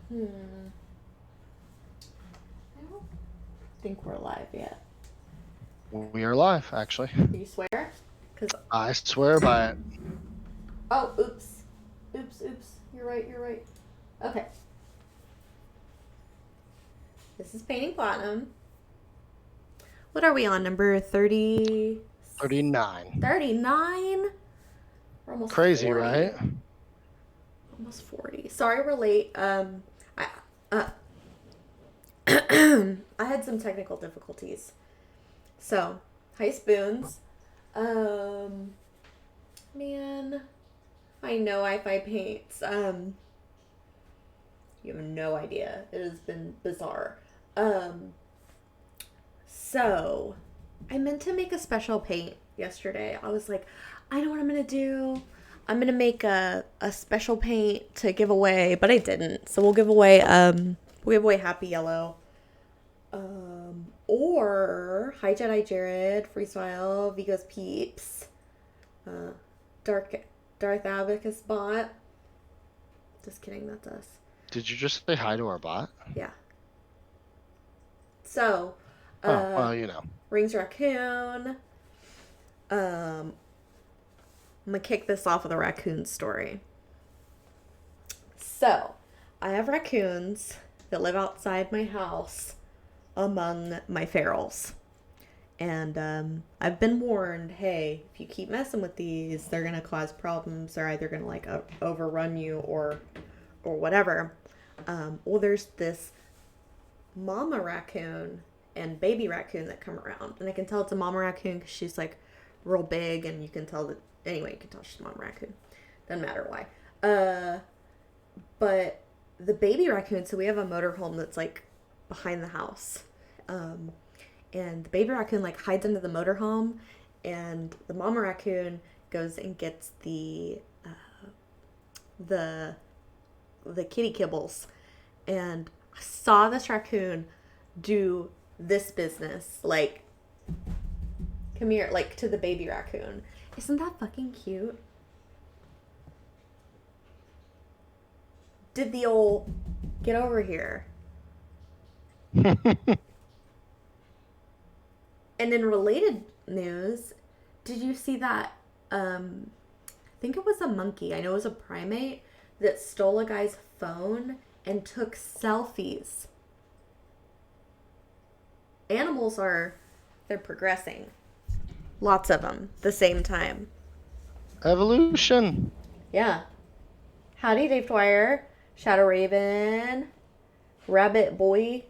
Hmm. I don't think we're live yet. We are live, actually. Do you swear? Cause I swear by it. oh, oops, oops. You're right. You're right. Okay. This is painting platinum. What are we on? Number 30? 39. 39? We're almost Crazy, 40. right? Almost 40. Sorry we're late. I uh I had some technical difficulties. So, hi spoons. Um man, I know I paints. You have no idea. It has been bizarre. Um so I meant to make a special paint yesterday. I was like, I know what I'm gonna do. I'm gonna make a special paint to give away, but I didn't. So we'll give away Happy Yellow. Or Hi Jedi Jared, Freestyle, Vigo's Peeps, uh, Dark Darth Abacus Bot. Just kidding, that's us. Did you just say hi to our bot? Yeah. So, Oh, uh, well, you know. Rings Raccoon. I'm gonna kick this off with a raccoon story. So, I have raccoons that live outside my house among my ferals. And I've been warned, hey, if you keep messing with these, they're gonna cause problems. They're either gonna like overrun you or whatever. Well, there's this mama raccoon and baby raccoon that come around, and I can tell it's a mama raccoon because she's like real big, and you can tell that anyway. You can tell she's a mama raccoon. Doesn't matter why. But the baby raccoon. So we have a motorhome that's like behind the house. And the baby raccoon like hides under the motorhome, and the mama raccoon goes and gets the kitty kibbles, and I saw this raccoon do this business, like, come here, like, to the baby raccoon. Isn't that fucking cute? Did the old get over here? And in related news, did you see that? I think it was a monkey. I know it was a primate that stole a guy's phone and took selfies. Animals they're progressing. Lots of them, the same time. Evolution. Yeah. Howdy, Dave Dwyer, Shadow Raven, Rabbit Boy,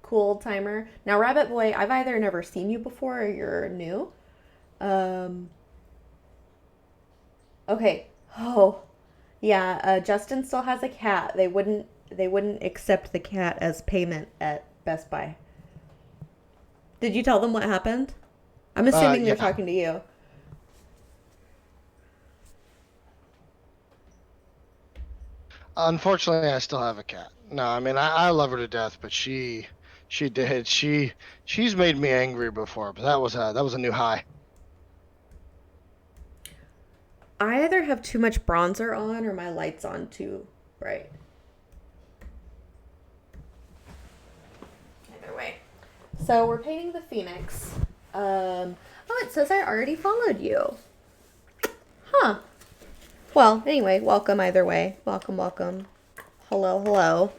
cool old timer. Now, Rabbit Boy, I've either never seen you before or you're new. Um, okay. Oh, yeah. Justin still has a cat. They wouldn't accept the cat as payment at Best Buy. Did you tell them what happened? I'm assuming they're Yeah. talking to you. Unfortunately, I still have a cat. No, I mean, I love her to death, but she did. She's made me angry before, but that was a new high. I either have too much bronzer on or my light's on too bright. Either way. So we're painting the Phoenix. Oh, it says I already followed you. Huh. Well, anyway, welcome either way. Welcome. Hello.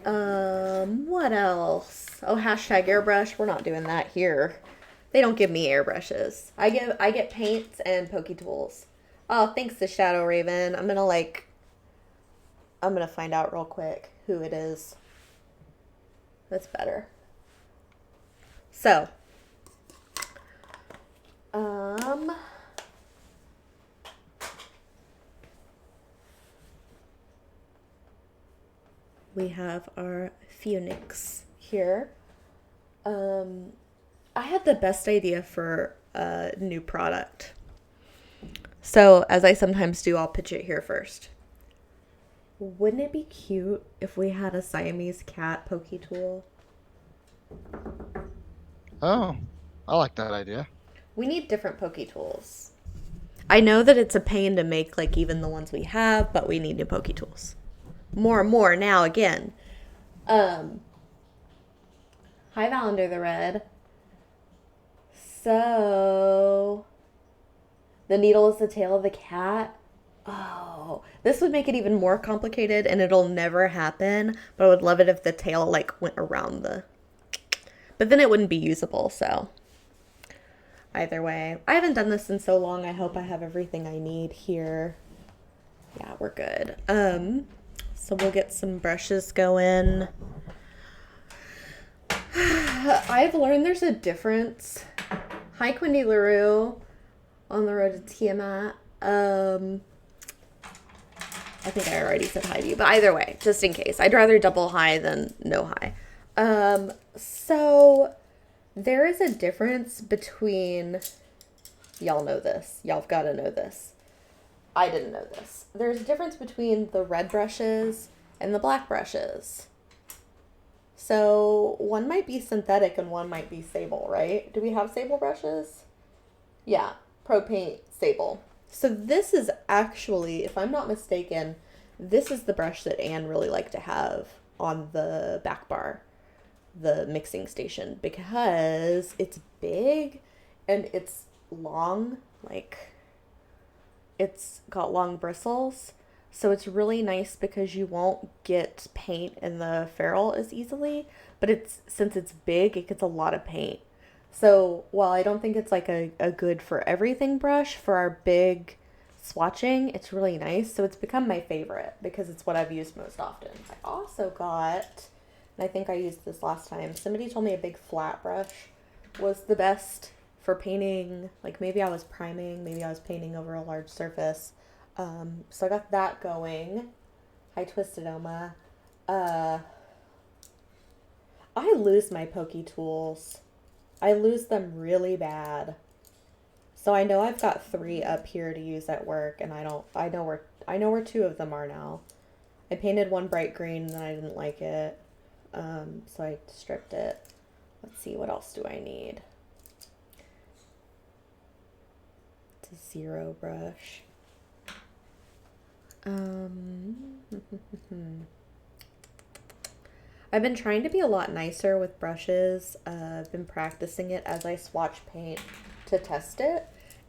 What else? Oh, hashtag airbrush. We're not doing that here. They don't give me airbrushes. I get paints and pokey tools. Oh, thanks to Shadow Raven. I'm gonna find out real quick who it is. That's better. So, um, we have our Phoenix here. I had the best idea for a new product. So, as I sometimes do, I'll pitch it here first. Wouldn't it be cute if we had a Siamese cat pokey tool? Oh, I like that idea. We need different pokey tools. I know that it's a pain to make like even the ones we have, but we need new pokey tools. more and more now again. Um, Hi, Valander the Red. So, the needle is the tail of the cat. Oh, this would make it even more complicated and it'll never happen. But I would love it if the tail like went around the. But then it wouldn't be usable, so either way. I haven't done this in so long. I hope I have everything I need here. Yeah, we're good. So we'll get some brushes going. I've learned there's a difference. Hi, Quindy LaRue on the road to Tiamat. I think I already said hi to you, but either way, just in case. I'd rather double hi than no hi. So there is a difference between, y'all know this. Y'all have got to know this. I didn't know this. There's a difference between the red brushes and the black brushes. So one might be synthetic and one might be sable, right? Do we have sable brushes? Yeah, Pro Paint Sable. So this is actually, if I'm not mistaken, this is the brush that Anne really liked to have on the back bar, the mixing station, because it's big and it's long, like it's got long bristles. So it's really nice because you won't get paint in the ferrule as easily, but since it's big, it gets a lot of paint. So while I don't think it's like a good for everything brush, for our big swatching, it's really nice. So it's become my favorite because it's what I've used most often. I also got, and I think I used this last time, somebody told me a big flat brush was the best for painting. Like maybe I was priming, maybe I was painting over a large surface. So I got that going. Hi, Twisted Oma. I lose my pokey tools. I lose them really bad. So I know I've got 3 up here to use at work, and I know where 2 of them are now. I painted one bright green and I didn't like it. So I stripped it. Let's see, what else do I need? It's a 0 brush. I've been trying to be a lot nicer with brushes. I've been practicing it as I swatch paint to test it.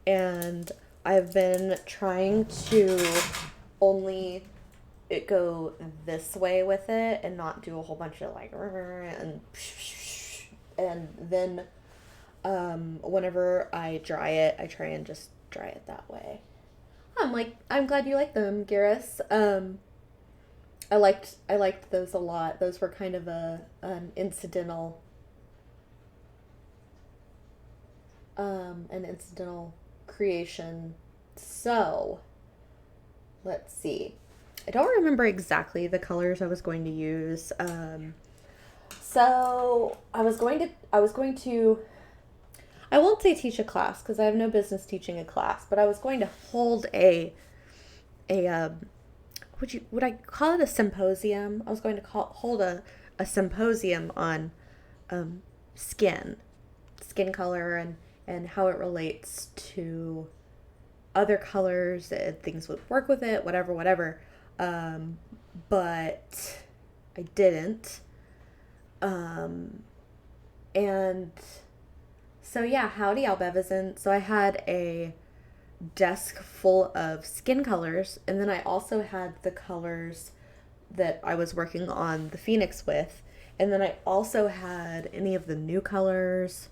And I've been trying to only go this way with it and not do a whole bunch of like and then whenever I dry it, I try and just dry it that way. I'm glad you like them, Garrus. I liked those a lot. Those were kind of an incidental creation. So, let's see. I don't remember exactly the colors I was going to use. So I was going to I won't say teach a class because I have no business teaching a class, but I was going to hold a would I call it a symposium? I was going to hold a symposium on skin color and how it relates to other colors and things would work with it, whatever. But I didn't. And so yeah, howdy Albevizen. So I had a desk full of skin colors, and then I also had the colors that I was working on the Phoenix with, and then I also had any of the new colors,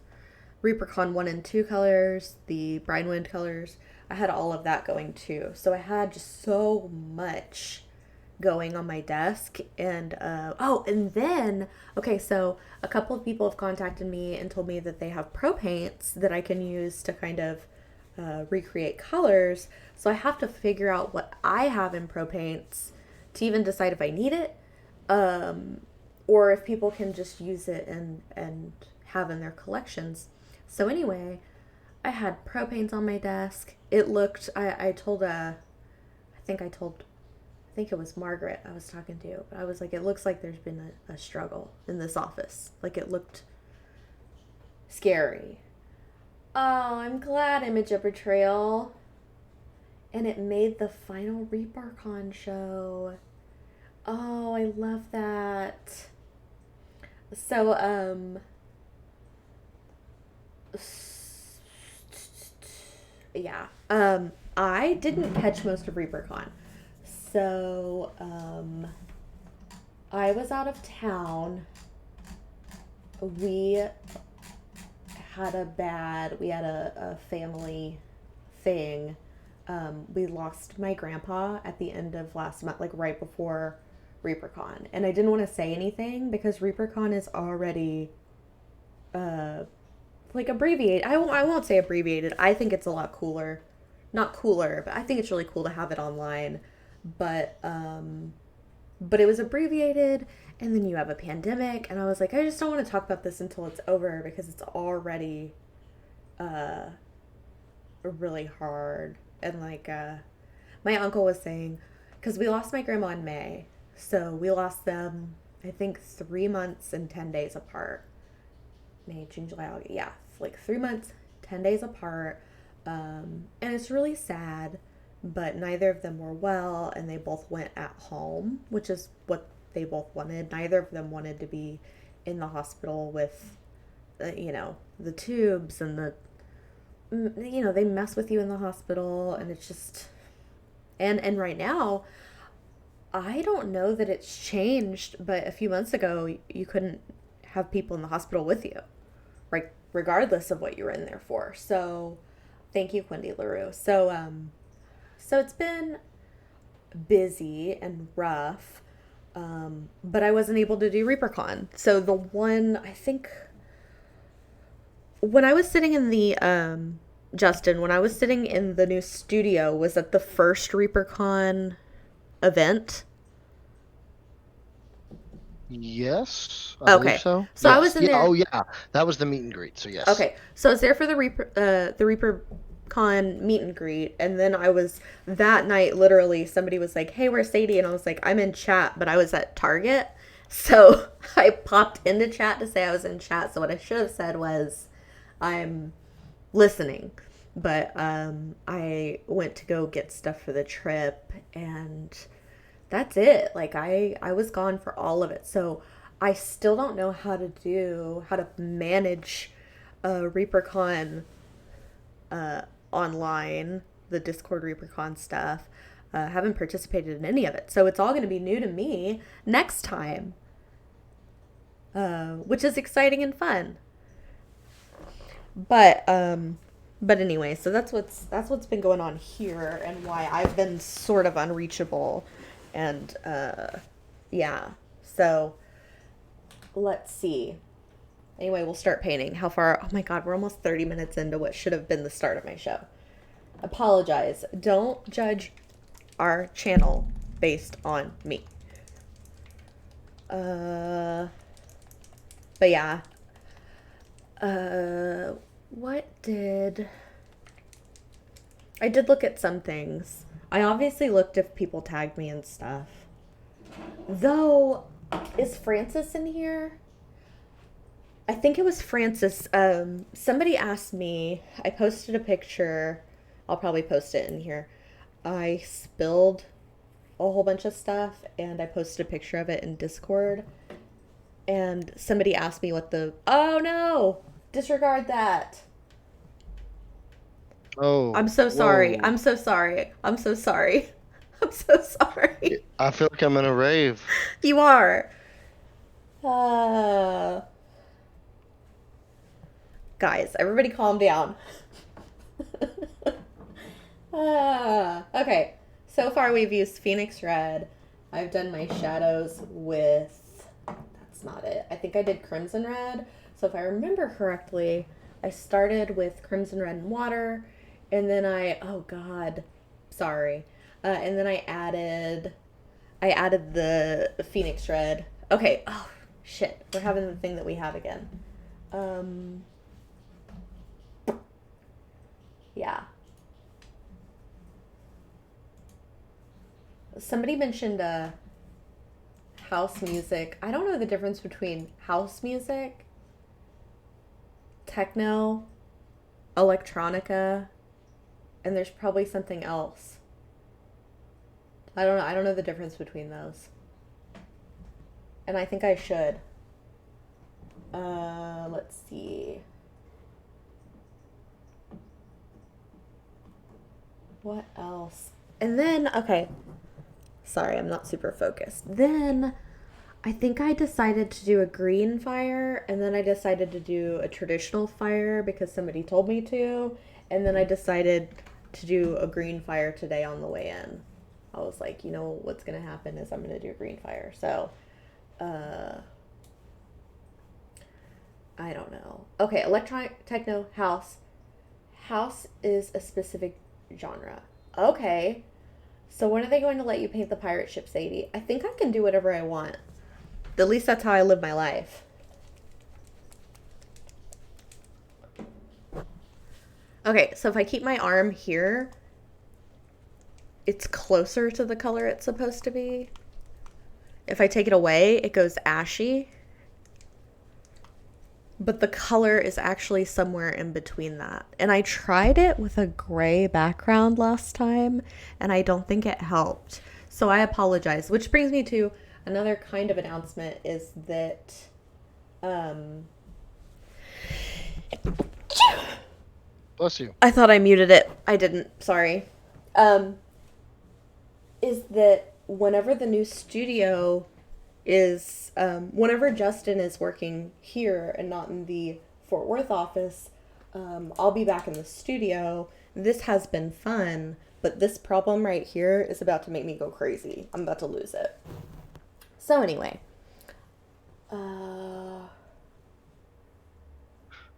ReaperCon 1 and 2 colors, the Brinewind colors. I had all of that going too. So I had just so much going on my desk. And and then so a couple of people have contacted me and told me that they have pro paints that I can use to kind of recreate colors. So I have to figure out what I have in pro paints to even decide if I need it, or if people can just use it and have in their collections. So anyway, I had pro paints on my desk. It looked, I think it was Margaret I was talking to, but I was like, it looks like there's been a struggle in this office. Like it looked scary. Oh, I'm glad, Image of Betrayal. And it made the final ReaperCon show. Oh, I love that. So, yeah. I didn't catch most of ReaperCon. So, I was out of town. We we had a family thing. We lost my grandpa at the end of last month, like right before ReaperCon. And I didn't want to say anything because ReaperCon is already, uh, like abbreviated. I won't say abbreviated. I think it's a lot cooler. Not cooler, but I think it's really cool to have it online. But, um, but it was abbreviated, and then you have a pandemic, and I was like, I just don't want to talk about this until it's over because it's already uh really hard. And like my uncle was saying, because we lost my grandma in May, so we lost them, I think, 3 months and 10 days apart. May, June, July, August. Yeah, like 3 months, 10 days apart. And it's really sad, but neither of them were well, and they both went at home, which is what they both wanted. Neither of them wanted to be in the hospital with, the tubes and they mess with you in the hospital, and it's just, and right now, I don't know that it's changed, but a few months ago, you couldn't have people in the hospital with you, right? Regardless of what you were in there for. So, thank you, Wendy LaRue. So it's been busy and rough, but I wasn't able to do ReaperCon. So the one, I think, when I was sitting in the, Justin, when I was sitting in the new studio, was at the first ReaperCon event. Yes, I believe Okay. so. So I was Yes. in Yeah. Oh, there. yeah. That was the meet and greet. So yes. Okay. So I was there for the Reaper Con meet and greet, and then I was that night, literally somebody was like, "Hey, where's Sadie?" And I was like, "I'm in chat," but I was at Target. So I popped into chat to say I was in chat. So what I should have said was, I'm listening. But I went to go get stuff for the trip, and that's it. Like I was gone for all of it. So I still don't know how to manage ReaperCon uh, online, the Discord ReaperCon stuff. Haven't participated in any of it, so it's all going to be new to me next time, which is exciting and fun. But but anyway, so that's what's been going on here, and why I've been sort of unreachable, and yeah. So let's see. Anyway, we'll start painting. How far? Oh my God, we're almost 30 minutes into what should have been the start of my show. Apologize. Don't judge our channel based on me. Uh, but yeah. Uh, what did I did look at some things. I obviously looked if people tagged me and stuff. Though, is Francis in here? I think it was Francis. Somebody asked me. I posted a picture. I'll probably post it in here. I spilled a whole bunch of stuff, and I posted a picture of it in Discord. And somebody asked me what the. Oh no! Disregard that. I'm Oh, so sorry. whoa. I'm so sorry. I'm so sorry. I'm so sorry. I feel like I'm in a rave. You are. Uh, guys, everybody calm down. Okay. So far we've used Phoenix Red. I've done my shadows with, that's not it. I think I did Crimson Red. So if I remember correctly, I started with Crimson Red and water, and then oh God, sorry. And then I added the Phoenix Red. Okay. Oh shit. We're having the thing that we have again. Um, yeah. Somebody mentioned house music. I don't know the difference between house music, techno, electronica, and there's probably something else. I don't know. I don't know the difference between those. and I think I should. Let's see. What else? And then, okay. Sorry, I'm not super focused. Then I think I decided to do a green fire, and then I decided to do a traditional fire because somebody told me to, and then I decided to do a green fire today on the way in. I was like, you know what's gonna happen is I'm gonna do a green fire. So, uh, I don't know. Okay, electronic, techno, house. House is a specific genre. Okay, so when are they going to let you paint the pirate ship, Sadie? I think I can do whatever I want. At least that's how I live my life. Okay, so if I keep my arm here, it's closer to the color it's supposed to be. If I take it away, it goes ashy. But the color is actually somewhere in between that. And I tried it with a gray background last time, and I don't think it helped. So I apologize. Which brings me to another kind of announcement is that Bless you. I thought I muted it. I didn't. Sorry. Um, is that whenever the new studio is, whenever Justin is working here and not in the Fort Worth office, I'll be back in the studio. This has been fun, but this problem right here is about to make me go crazy. I'm about to lose it. So anyway,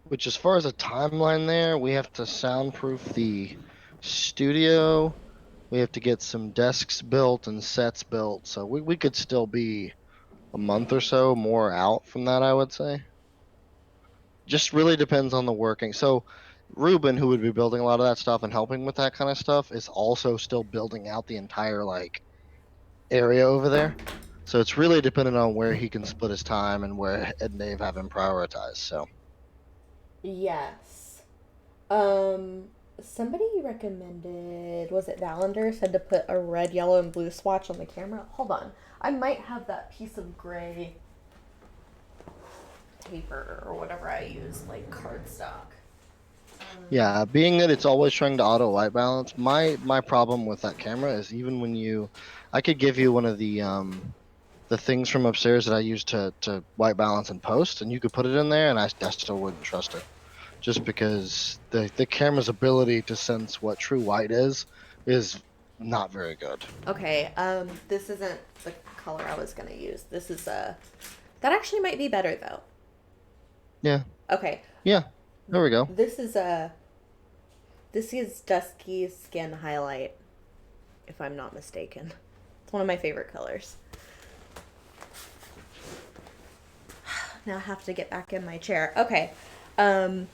Which, as far as a timeline there, we have to soundproof the studio. We have to get some desks built and sets built. So we could still be a month or so more out from that, I would say. Just really depends on the working. So Ruben, who would be building a lot of that stuff and helping with that kind of stuff, is also still building out the entire like area over there. So it's really dependent on where he can split his time and where Ed and Dave have him prioritized. So yes. Somebody recommended, was it Valander, said to put a red, yellow, and blue swatch on the camera. Hold on. I might have that piece of gray paper or whatever I use, like cardstock. yeah, being that it's always trying to auto white balance, my problem with that camera is even when I could give you one of the things from upstairs that I use to white balance and post, and you could put it in there, and I still wouldn't trust it, just because the camera's ability to sense what true white is not very good. Okay, this isn't the color I was gonna use. This is that actually might be better though. Yeah, Okay, yeah, there we go. this is this is Dusky Skin Highlight, if I'm not mistaken. It's one of my favorite colors. Now I have to get back in my chair. Okay. Um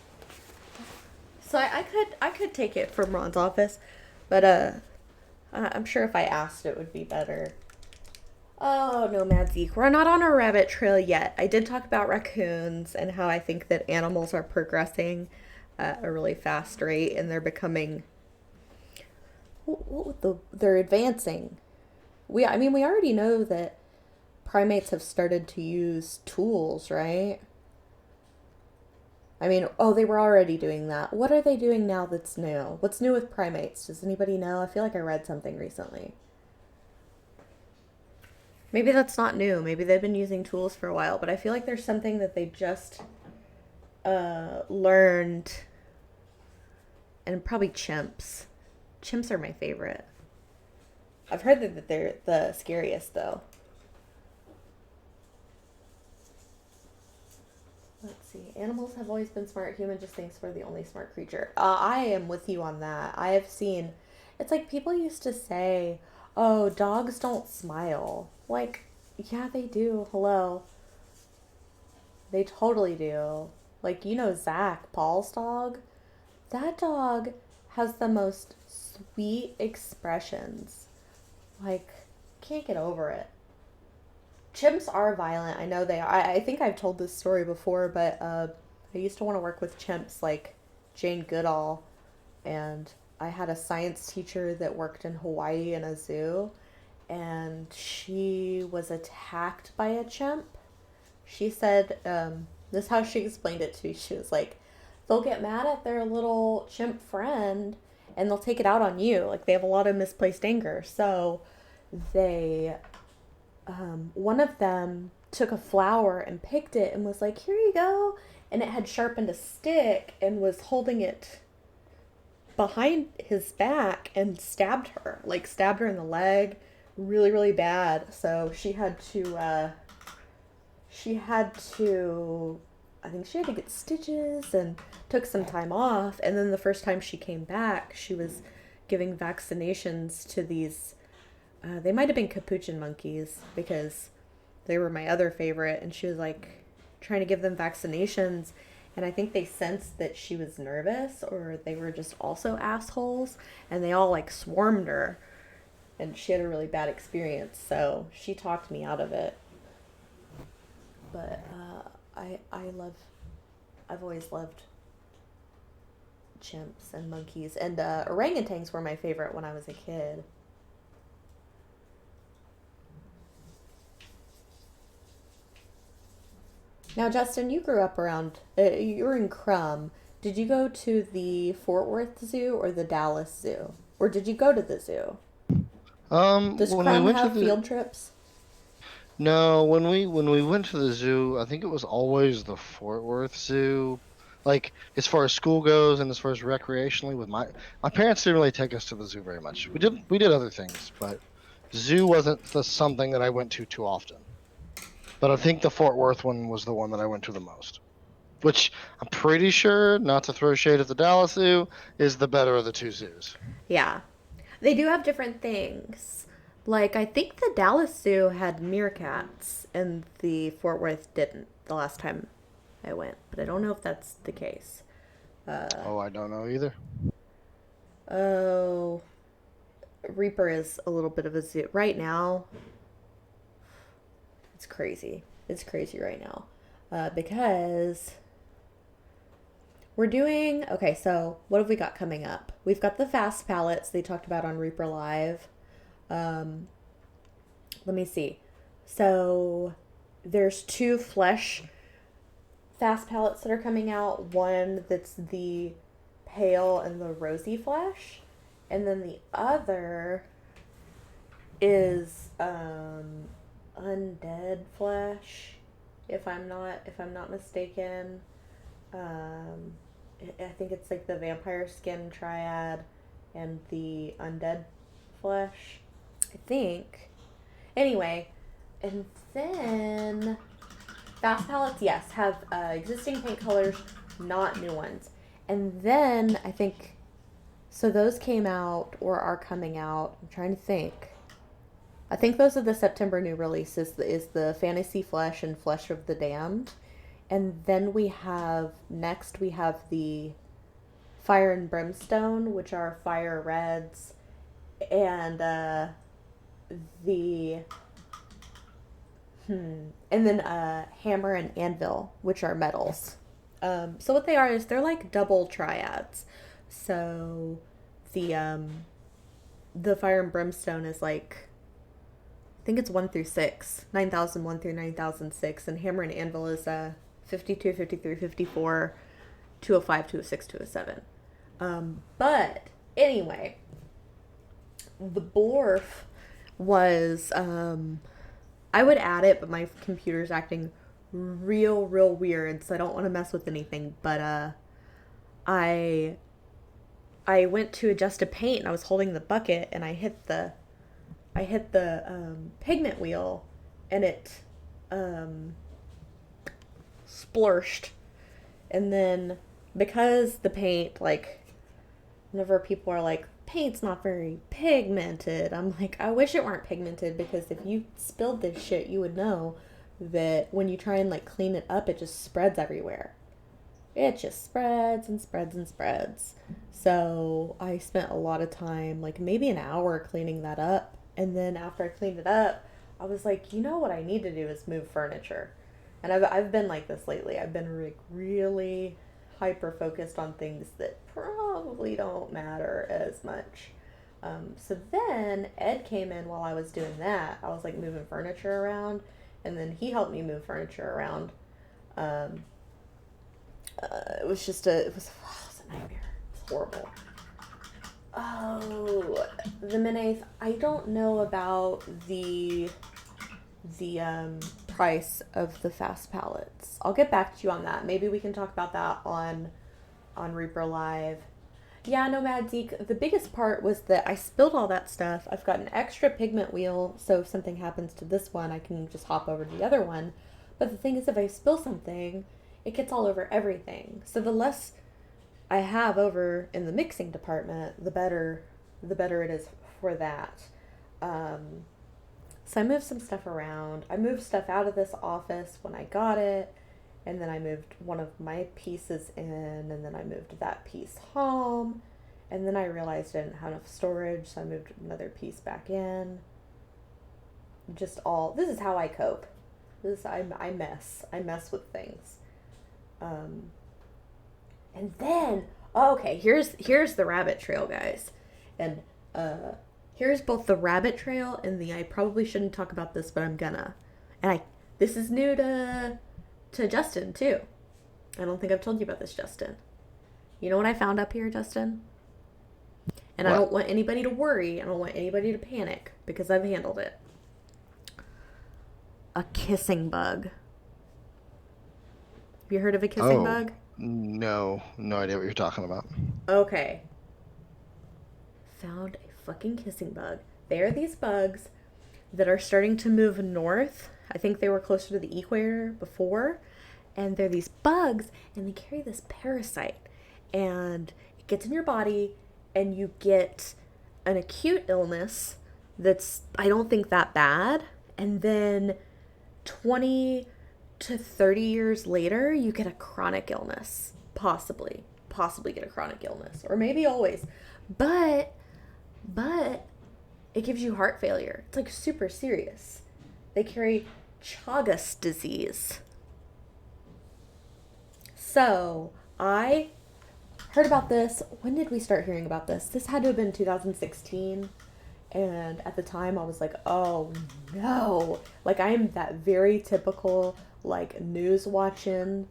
so I could take it from Ron's office, but I'm sure if I asked it would be better. Oh no, Mad Zeke. We're not on a rabbit trail yet. I did talk about raccoons and how I think that animals are progressing at a really fast rate and they're becoming they're advancing. I mean we already know that primates have started to use tools, right? I mean, oh, they were already doing that. What are they doing now that's new? What's new with primates? Does anybody know? I feel like I read something recently. Maybe that's not new. Maybe they've been using tools for a while, but I feel like there's something that they just learned. And probably chimps. Chimps are my favorite. I've heard that they're the scariest, though. Let's see. Animals have always been smart. Human just thinks we're the only smart creature. I am with you on that. I have seen. It's like people used to say, "Oh, dogs don't smile." Like, yeah, they do. Hello, they totally do. Like Zach, Paul's dog. That dog has the most sweet expressions. Like, can't get over it. Chimps are violent. I know they are. I think I've told this story before, but I used to want to work with chimps like Jane Goodall, and I had a science teacher that worked in Hawaii in a zoo, and she was attacked by a chimp. She said, this is how she explained it to me. She was like, they'll get mad at their little chimp friend and they'll take it out on you. Like, they have a lot of misplaced anger. So they, one of them took a flower and picked it and was like, here you go. And it had sharpened a stick and was holding it behind his back and stabbed her in the leg really, really bad. So I think she had to get stitches and took some time off. And then the first time she came back, she was giving vaccinations to these, they might have been capuchin monkeys because they were my other favorite. And she was like trying to give them vaccinations. And I think they sensed that she was nervous or they were just also assholes. And they all like swarmed her. And she had a really bad experience. So she talked me out of it. But I've always loved chimps and monkeys. And orangutans were my favorite when I was a kid. Now, Justin, you grew up around, you were in Crum. Did you go to the Fort Worth Zoo or the Dallas Zoo? Or did you go to the zoo? Does When we Crum went to have the field trips? No, when we went to the zoo, I think it was always the Fort Worth Zoo. Like as far as school goes and as far as recreationally with my parents didn't really take us to the zoo very much. We did other things, but zoo wasn't something that I went to too often. But I think the Fort Worth one was the one that I went to the most. Which I'm pretty sure, not to throw shade at the Dallas Zoo, is the better of the two zoos. Yeah. They do have different things. Like, I think the Dallas Zoo had meerkats and the Fort Worth didn't the last time I went. But I don't know if that's the case. Oh, I don't know either. Oh, Reaper is a little bit of a zoo. Right now, it's crazy. It's crazy right now. Because we're doing. Okay, so what have we got coming up? We've got the fast palettes they talked about on Reaper Live. Um, Let me see. So there's two flesh fast palettes that are coming out. One that's the pale and the rosy flesh, and then the other is undead flesh. If I'm not mistaken, um, I think it's like the vampire skin triad and the undead flesh. I think. Anyway, and then fast palettes, yes, have existing paint colors, not new ones. And then I think so. Those came out or are coming out. I'm trying to think. I think those are the September new releases. Is the Fantasy Flesh and Flesh of the Damned, and then we have the Fire and Brimstone, which are fire reds, and the and then Hammer and Anvil, which are metals. So what they are is they're like double triads. So the Fire and Brimstone is like, I think it's 1 through 6, 9001 through 9006, and Hammer and Anvil is 52, 53, 54, 205, 206, 207. But anyway, the Blorf was I would add it, but my computer's acting real weird, so I don't want to mess with anything. But I went to adjust a paint and I was holding the bucket and I hit the pigment wheel and it splurged. And then because the paint, like, whenever people are like, paint's not very pigmented, I'm like, I wish it weren't pigmented, because if you spilled this shit, you would know that when you try and like clean it up, it just spreads everywhere. It just spreads and spreads and spreads. So I spent a lot of time, like maybe an hour, cleaning that up. And then after I cleaned it up, I was like, you know what I need to do is move furniture. And I've been like this lately. I've been like really hyper focused on things that probably don't matter as much. So then Ed came in while I was doing that. I was like moving furniture around, and then he helped me move furniture around. Um, it was just it was a nightmare. It was horrible. Oh, the Menace. I don't know about the price of the fast pallets. I'll get back to you on that. Maybe we can talk about that on Reaper Live. Yeah, no, Mad Zeke. The biggest part was that I spilled all that stuff. I've got an extra pigment wheel, so if something happens to this one, I can just hop over to the other one. But the thing is, if I spill something, it gets all over everything. So the less I have over in the mixing department, the better it is for that. Um, so I moved some stuff around. I moved stuff out of this office when I got it, and then I moved one of my pieces in, and then I moved that piece home, and then I realized I didn't have enough storage, so I moved another piece back in. Just all this is how I cope. I mess. I mess with things. Um, and then okay, here's the rabbit trail, guys, and here's both the rabbit trail and the I probably shouldn't talk about this, but I'm gonna. And this is new to Justin too. I don't think I've told you about this, Justin. You know what I found up here, Justin? And What? I don't want anybody to worry. I don't want anybody to panic because I've handled it. A kissing bug. Have you heard of a kissing Oh, bug? no idea what you're talking about. Okay. Found a fucking kissing bug. They are these bugs that are starting to move north. I think they were closer to the equator before. And they're these bugs, and they carry this parasite. And it gets in your body, and you get an acute illness that's, I don't think, that bad. And then 20 to 30 years later, you get a chronic illness. Possibly. Possibly get a chronic illness. Or maybe always. But it gives you heart failure. It's like super serious. They carry Chagas disease. So I heard about this. When did we start hearing about this? This had to have been 2016. And at the time I was like, oh no. Like I am that very typical like news watching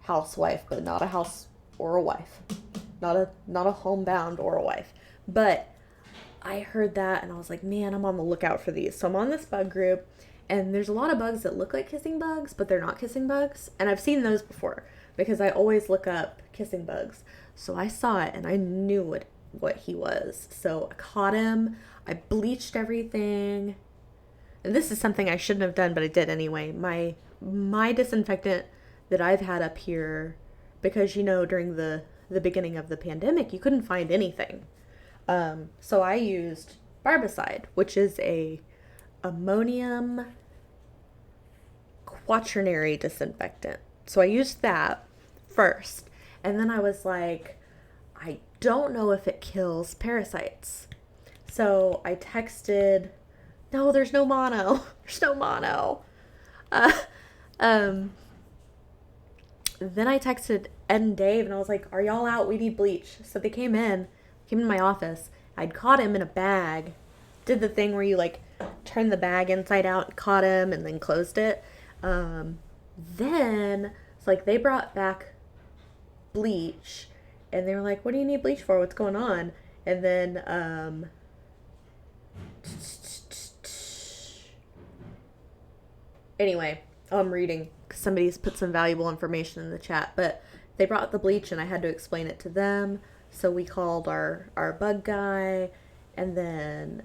housewife, but not a house or a wife. Not a homebound or a wife. But I heard that and I was like, man, I'm on the lookout for these. So I'm on this bug group and there's a lot of bugs that look like kissing bugs, but they're not kissing bugs. And I've seen those before because I always look up kissing bugs. So I saw it and I knew what he was. So I caught him. I bleached everything. And this is something I shouldn't have done, but I did anyway. My disinfectant that I've had up here, because during the beginning of the pandemic, you couldn't find anything. So I used barbicide, which is a ammonium quaternary disinfectant. So I used that first. And then I was like, I don't know if it kills parasites. So I texted, no, there's no mono. There's no mono. Uh, um, then I texted Ed and Dave and I was like, are y'all out? We need bleach. So they came in my office. I'd caught him in a bag. Did the thing where you like turn the bag inside out and caught him and then closed it. Then it's like they brought back bleach and they were like, what do you need bleach for? What's going on? And then, anyway, I'm reading because somebody's put some valuable information in the chat, but they brought the bleach and I had to explain it to them. So we called our bug guy and then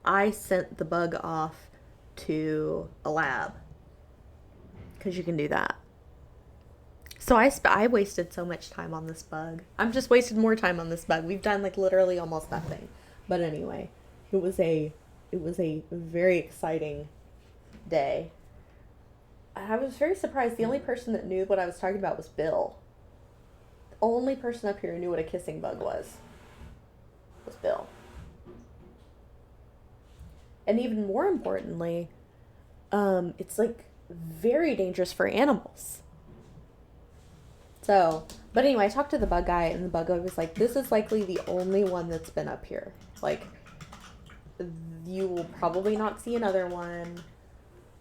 I sent the bug off to a lab because you can do that. So I wasted so much time on this bug. I'm just wasted more time on this bug. We've done like literally almost nothing. But anyway, it was a very exciting day. I was very surprised. The only person that knew what I was talking about was Bill. The only person up here who knew what a kissing bug was Bill. And even more importantly, it's like very dangerous for animals. So, but anyway, I talked to the bug guy and the bug guy was like, this is likely the only one that's been up here. Like, you will probably not see another one.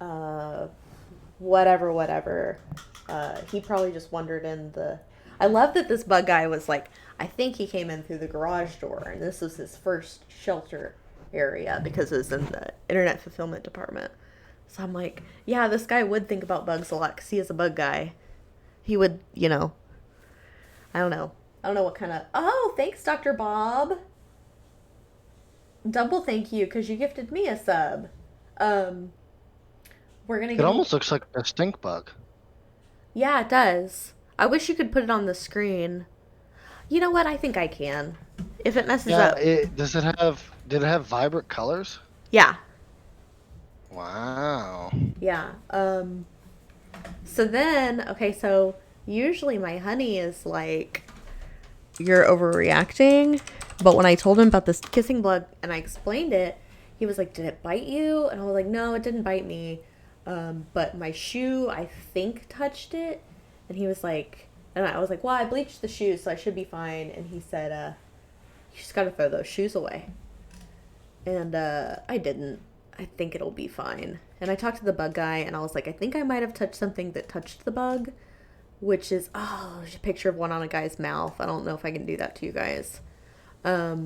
Uh, whatever. He probably just wandered in the. I love that this bug guy was like, I think he came in through the garage door, and this was his first shelter area because it was in the internet fulfillment department. So I'm like, yeah, this guy would think about bugs a lot because he is a bug guy. He would, I don't know. I don't know what kind of. Oh, thanks, Dr. Bob. Double thank you because you gifted me a sub. Um, we're gonna It give. almost looks like a stink bug. Yeah, it does. I wish you could put it on the screen. You know what? I think I can. If it messes Yeah, up. did it have vibrant colors? Yeah. Wow. Yeah. So then, okay, so usually my honey is like, you're overreacting. But when I told him about this kissing bug and I explained it, he was like, did it bite you? And I was like, no, it didn't bite me. But my shoe, I think, touched it. And he was like, and I was like, well, I bleached the shoes, so I should be fine. And he said, you just gotta throw those shoes away. And I didn't. I think it'll be fine. And I talked to the bug guy, and I was like, I think I might have touched something that touched the bug, which is, there's a picture of one on a guy's mouth. I don't know if I can do that to you guys. I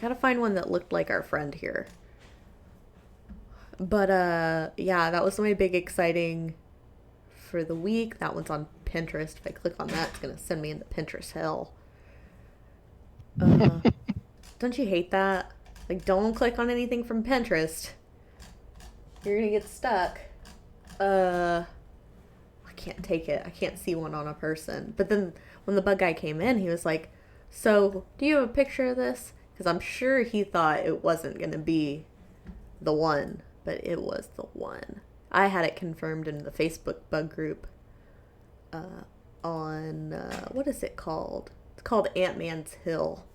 gotta find one that looked like our friend here. But yeah, that was my big exciting for the week. That one's on Pinterest. If I click on that, it's gonna send me into Pinterest hell. Don't you hate that? Like, don't click on anything from Pinterest. You're gonna get stuck. I can't take it. I can't see one on a person. But then when the bug guy came in, he was like, so, do you have a picture of this? Because I'm sure he thought it wasn't gonna be the one, but it was the one. I had it confirmed in the Facebook bug group on, what is it called? It's called Ant-Man's Hill.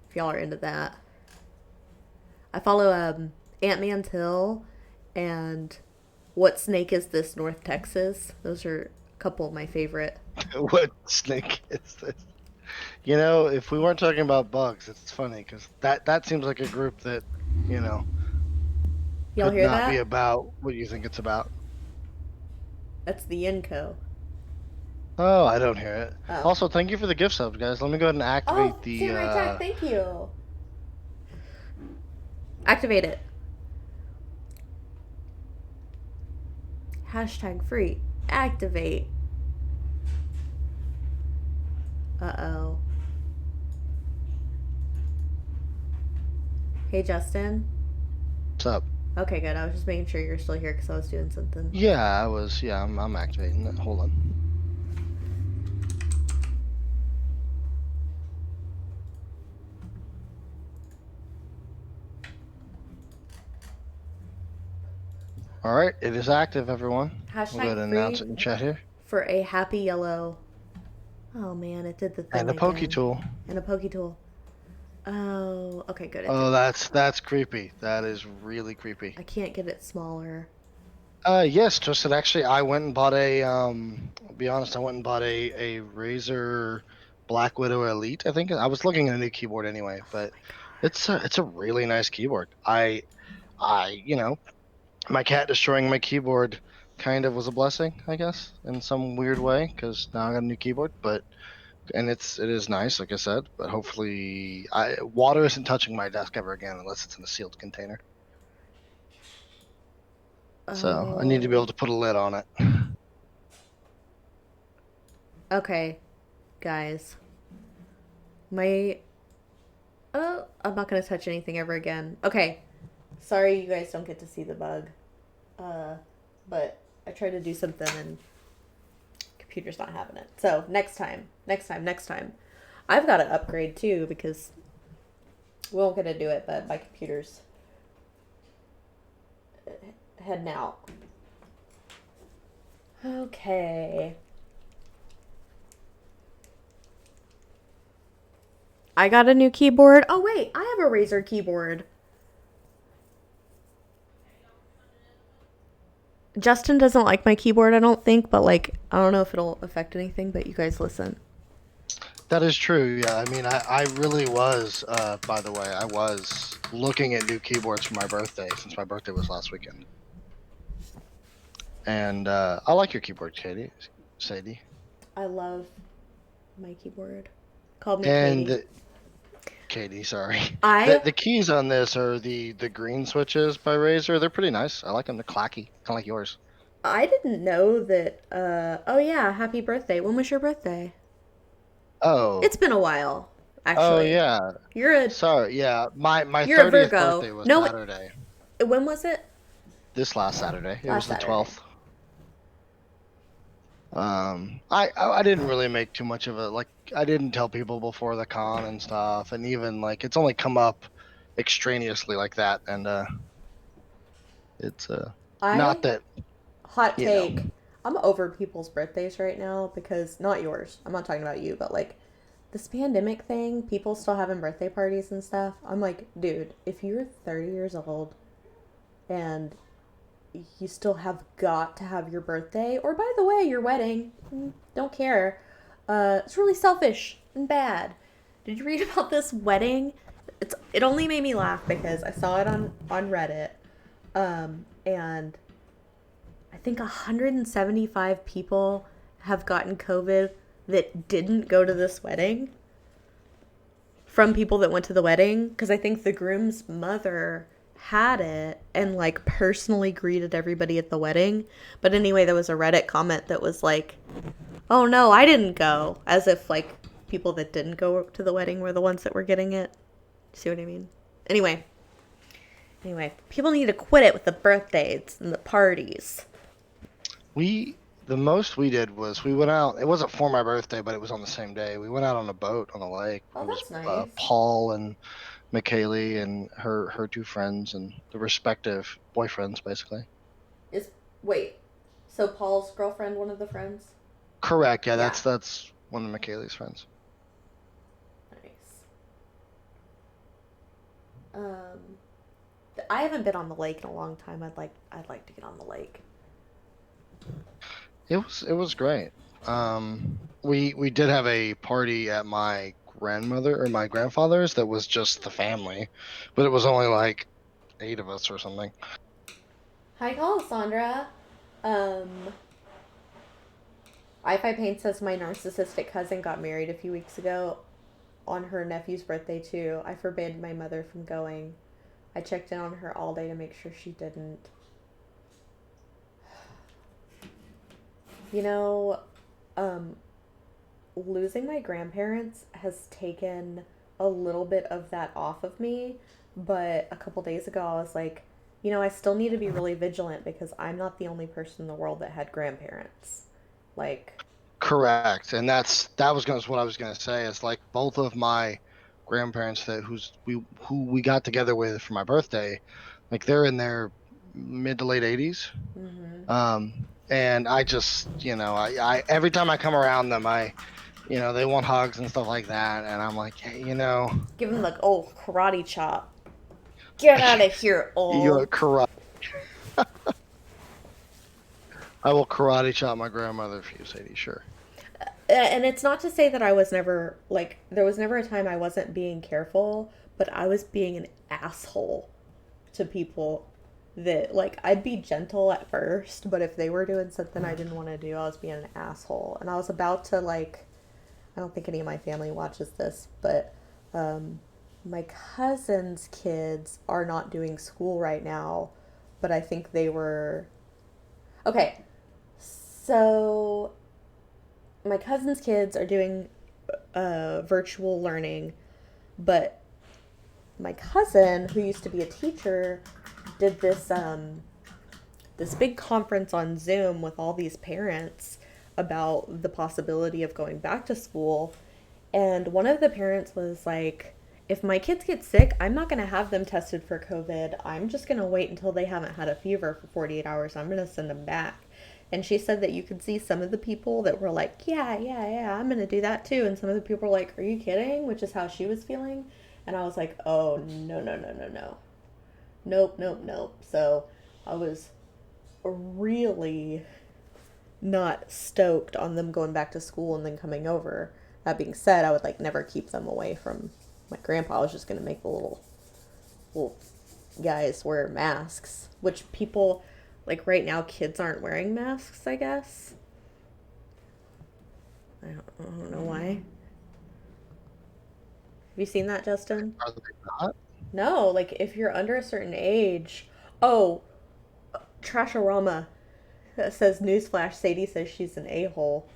If y'all are into that. I follow Ant-Man's Hill and What Snake Is This, North Texas. Those are a couple of my favorite. What snake is this? You know, if we weren't talking about bugs, it's funny because that seems like a group that, Y'all could hear not be that? about what you think it's about. That's the Yenko. Oh, I don't hear it. Oh. Also, thank you for the gift subs, guys. Let me go ahead and activate Oh, the. Samurai Jack, thank you. Activate it. Hashtag free. Activate. Uh-oh. Hey, Justin. What's up? Okay, good. I was just making sure you're still here because I was doing something. Yeah, I was. Yeah, I'm activating it. Hold on. All right, it is active, everyone. We'll go ahead Hashtag and announce free it in chat here. for a happy yellow. Oh man, it did the thing And a again. pokey tool. And a pokey tool. Oh, okay, good. Oh, that's creepy. That is really creepy. I can't get it smaller. Yes, Tristan. Actually, I went and bought a. I'll be honest. I went and bought a Razer Black Widow Elite. I think I was looking at a new keyboard anyway, but it's a really nice keyboard. My cat destroying my keyboard kind of was a blessing, I guess, in some weird way, because now I got a new keyboard. And it is nice, like I said. But hopefully, water isn't touching my desk ever again unless it's in a sealed container. So I need to be able to put a lid on it. Okay, guys. I'm not gonna touch anything ever again. Okay. Sorry you guys don't get to see the bug. But I tried to do something and computer's not having it. So next time. I've got to upgrade too because we won't get to do it, but my computer's heading out. Okay. I got a new keyboard. Oh wait, I have a Razer keyboard. Justin doesn't like my keyboard, I don't think, but like, I don't know if it'll affect anything, but you guys listen. That is true. Yeah, I mean, I really was. By the way, I was looking at new keyboards for my birthday since my birthday was last weekend, and I like your keyboard, Sadie. I love my keyboard. Called me And Katie. Katie, sorry. The I the keys on this are the green switches by Razer. They're pretty nice. I like them. They're clacky, kind of like yours. I didn't know that. Oh yeah, happy birthday. When was your birthday? Oh, It's been a while, oh actually. yeah. You're a Sorry. Yeah, my you're a 30th Virgo. birthday was No, Saturday. when was it? This last Saturday. It was Last the Saturday. 12th. I didn't really make too much of it. Like, I didn't tell people before the con and stuff, and even like it's only come up extraneously like that, and it's not I that hot you know. take. I'm over people's birthdays right now because not yours. I'm not talking about you, but like this pandemic thing, people still having birthday parties and stuff. I'm like, dude, if you're 30 years old and you still have got to have your birthday, or by the way, your wedding, don't care. It's really selfish and bad. Did you read about this wedding? It only made me laugh because I saw it on Reddit, and I think 175 people have gotten COVID that didn't go to this wedding from people that went to the wedding because I think the groom's mother had it and like personally greeted everybody at the wedding. But anyway, there was a Reddit comment that was like, "Oh no, I didn't go," as if like people that didn't go to the wedding were the ones that were getting it. See what I mean? Anyway, people need to quit it with the birthdays and the parties. The most we did was we went out. It wasn't for my birthday, but it was on the same day. We went out on a boat on the lake. Oh, It was that's nice. Paul and McKaylee and her two friends and the respective boyfriends, basically. Is wait, so Paul's girlfriend one of the friends? Correct. Yeah, Yeah, that's one of McKaylee's friends. nice. Um, I haven't been on the lake in a long time. I'd like to get on the lake. It was great. We did have a party at my grandmother or my grandfather's that was just the family, but it was only like 8 of us or something. Hi, Alessandra. Um, I Paint says my narcissistic cousin got married a few weeks ago on her nephew's birthday too. I forbade my mother from going. I checked in on her all day to make sure she didn't. You know, um, losing my grandparents has taken a little bit of that off of me, but a couple days ago I was like, I still need to be really vigilant because I'm not the only person in the world that had grandparents. Like, Correct, and that was what I was gonna say. Is like both of my grandparents who we got together with for my birthday, like they're in their mid to late 80s. mm-hmm. And I just I every time I come around them, they want hugs and stuff like that, and I'm like, hey, Give him like old karate chop. Get out of here, you're old. karate. I will karate chop my grandmother for you, Sadie. Sure. And it's not to say that I was never like there was never a time I wasn't being careful, but I was being an asshole to people that like I'd be gentle at first, but if they were doing something I didn't want to do, I was being an asshole. And I was about to like I don't think any of my family watches this, but um my cousin's kids are not doing school right now, but I think they were okay. So my cousin's kids are doing virtual learning, but my cousin, who used to be a teacher, did this big conference on Zoom with all these parents about the possibility of going back to school. And one of the parents was like, if my kids get sick, I'm not going to have them tested for COVID. I'm just going to wait until they haven't had a fever for 48 hours. I'm going to send them back. And she said that you could see some of the people that were like, yeah, yeah, yeah, I'm going to do that too. And some of the people were like, are you kidding? Which is how she was feeling. And I was like, oh, no, no, no, no, no. Nope, nope, nope. So I was really not stoked on them going back to school and then coming over. That being said, I would like never keep them away from my grandpa. I was just gonna make the little guys wear masks, which people like right now kids aren't wearing masks, I guess. I don't know why. Have you seen that, Justin? Are they not? No, like if you're under a certain age. Oh, Trashorama says newsflash. Sadie says she's an a-hole.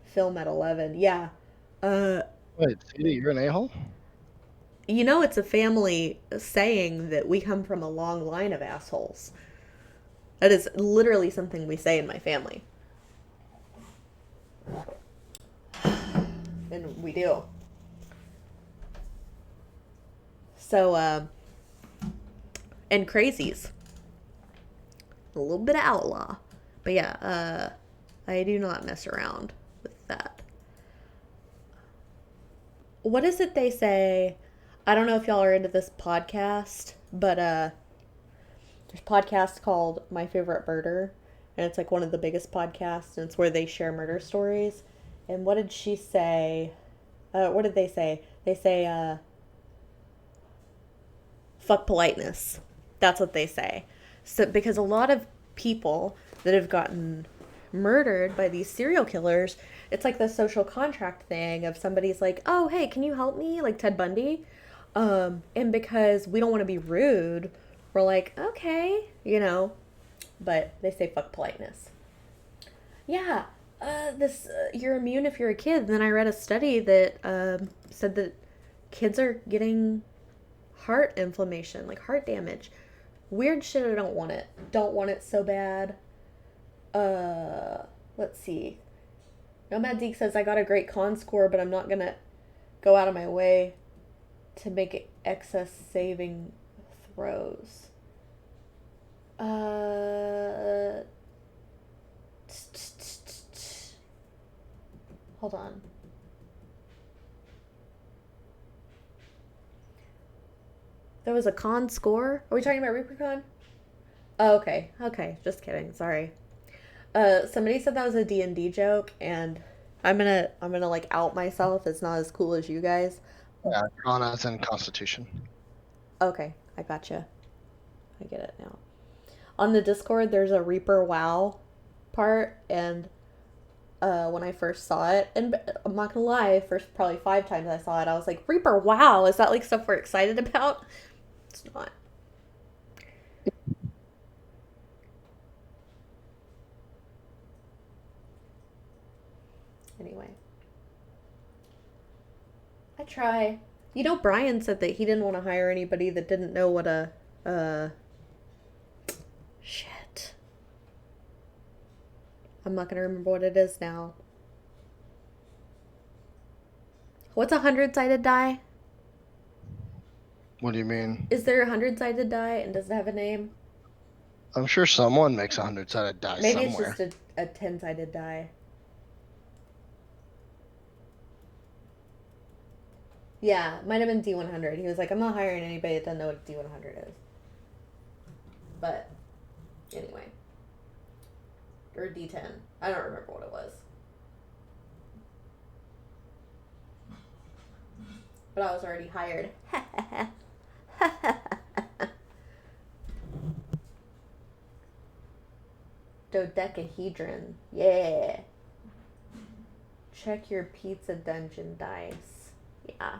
Film at 11. Yeah. Uh, Wait, Sadie, you're an a-hole? you know it's a family saying that we come from a long line of assholes. That is literally something we say in my family. And we do. So, and crazies. A little bit of outlaw. But yeah, I do not mess around with that. What is it they say? I don't know if y'all are into this podcast, but there's a podcast called My Favorite Murder, and it's like one of the biggest podcasts, and it's where they share murder stories. And what did she say? What did they say? They say, fuck politeness. That's what they say. So, because a lot of people that have gotten murdered by these serial killers, it's like the social contract thing of somebody's like, oh, hey, can you help me? Like Ted Bundy. And because we don't want to be rude, we're like, okay, you know, but they say fuck politeness. Yeah, you're immune if you're a kid. And then I read a study that said that kids are getting heart inflammation, like heart damage. Weird shit. I don't want it. Don't want it so bad. Let's see. Nomad Zeke says I got a great con score, but I'm not gonna go out of my way to make excess saving throws. Hold on. There was a con score? Are we talking about ReaperCon? Oh, okay. Okay. Just kidding. Sorry. Somebody said that was a D&D joke, and I'm gonna like out myself. It's not as cool as you guys. Yeah, Kana's in Constitution. Okay, I gotcha. I get it now. On the Discord, there's a Reaper WoW part, and when I first saw it, and I'm not gonna lie, first probably 5 times I saw it, I was like, Reaper WoW, is that like stuff we're excited about? It's not. Anyway. I try. You know, Brian said that he didn't want to hire anybody that didn't know what shit. I'm not gonna remember what it is now. What's a 100-sided die? What do you mean? Is there a 100-sided die, and does it have a name? I'm sure someone makes a 100-sided die Maybe somewhere. it's just a 10-sided die. Yeah, might have been D100. He was like, I'm not hiring anybody that doesn't know what D100 is. But, anyway. Or D10. I don't remember what it was. But I was already hired. Dodecahedron. Yeah. Check your pizza dungeon dice. Yeah.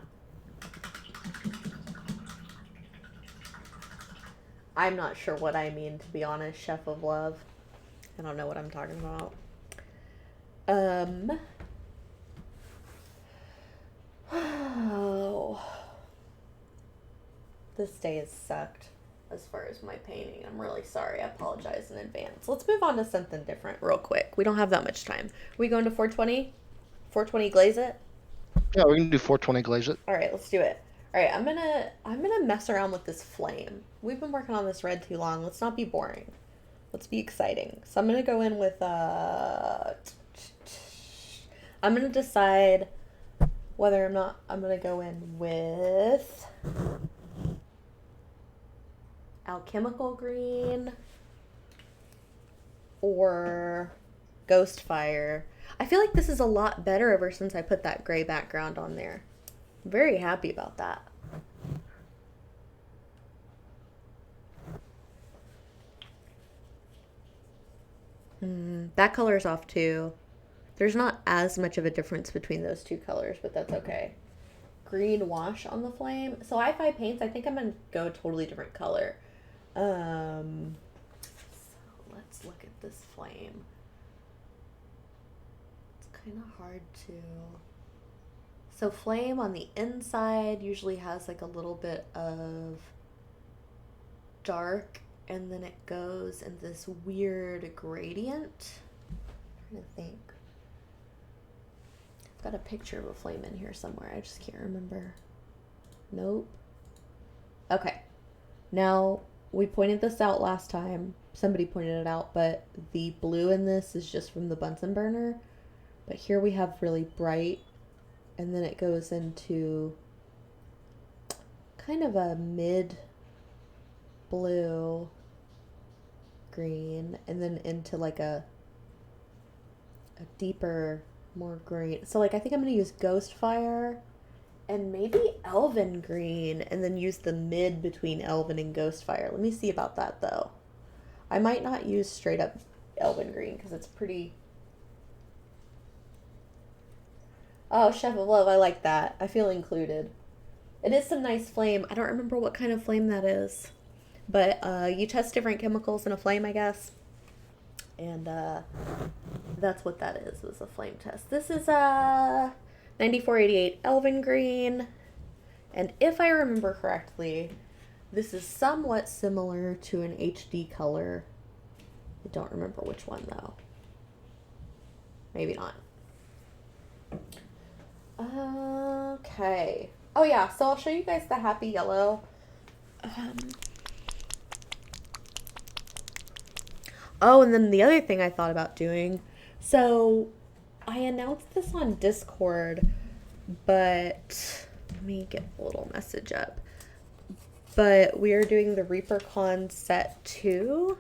I'm not sure what I mean, to be honest, Chef of Love. I don't know what I'm talking about. Oh. This day has sucked as far as my painting. I'm really sorry. I apologize in advance. Let's move on to something different real quick. We don't have that much time. We going to 420? 420 glaze it? Yeah, we can do 420 glaze it. All right, let's do it. All right, I'm gonna mess around with this flame. We've been working on this red too long. Let's not be boring. Let's be exciting. So I'm gonna go in with I'm gonna decide whether I'm gonna go in with alchemical green or ghost fire. I feel like this is a lot better ever since I put that gray background on there. I'm very happy about that. That color's off too. There's not as much of a difference between those two colors, but that's okay. Green wash on the flame. So I-Fi paints, I think I'm gonna go a totally different color. So let's look at this flame. It's kind of hard to. So flame on the inside usually has like a little bit of dark, and then it goes in this weird gradient. I'm trying to think. I've got a picture of a flame in here somewhere. I just can't remember. Nope. Okay. Now, we pointed this out last time. Somebody pointed it out, but the blue in this is just from the Bunsen burner. But here we have really bright, and then it goes into kind of a mid blue green, and then into like a deeper, more green. So like I think I'm gonna use Ghost Fire and maybe Elven Green, and then use the mid between Elven and Ghost Fire. Let me see about that though. I might not use straight up Elven Green because it's pretty. Oh, Chef of Love, I like that. I feel included. It is some nice flame. I don't remember what kind of flame that is. But you test different chemicals in a flame, I guess. And that's what that is a flame test. This is 9488 Elven Green. And if I remember correctly, this is somewhat similar to an HD color. I don't remember which one, though. Maybe not. Okay. Oh, yeah. So I'll show you guys the happy yellow. Oh, and then the other thing I thought about doing. So I announced this on Discord, but let me get a little message up. But we are doing the ReaperCon set 2.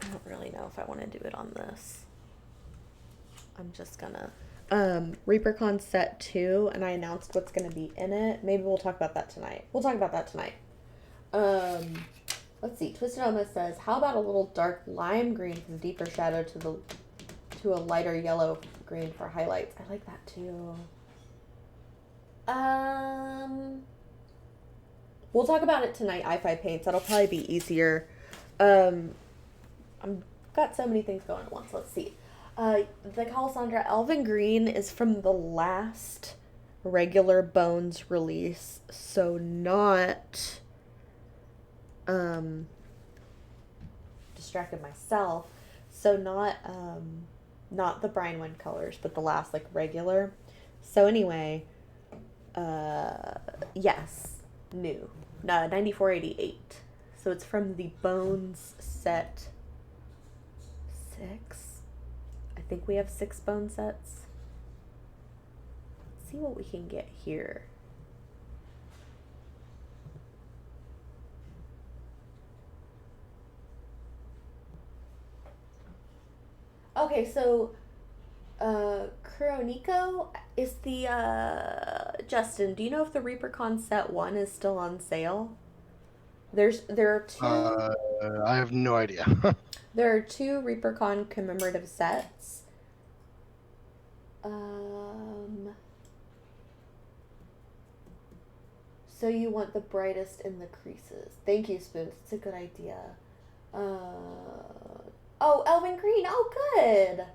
I don't really know if I want to do it on this. I'm just gonna. ReaperCon set 2, and I announced what's gonna be in it. Maybe we'll talk about that tonight. Let's see. Twisted Elma says, "How about a little dark lime green for the deeper shadow to a lighter yellow green for highlights?" I like that too. We'll talk about it tonight. I-Fi paints. That'll probably be easier. I've got so many things going at once. Let's see. The Calasandra Elven Green is from the last regular Bones release, so not distracted myself. So not the brine wind colors, but the last like regular. So anyway, yes, new. 9488. So it's from the Bones set 6. I think we have 6 bone sets. Let's see what we can get here. Okay, so Kuroniko is the Justin, do you know if the ReaperCon set 1 is still on sale? There are 2 I have no idea. there are 2 ReaperCon commemorative sets. So you want the brightest in the creases. Thank you, Spoons. It's a good idea. Oh, Elven Green. Oh, good.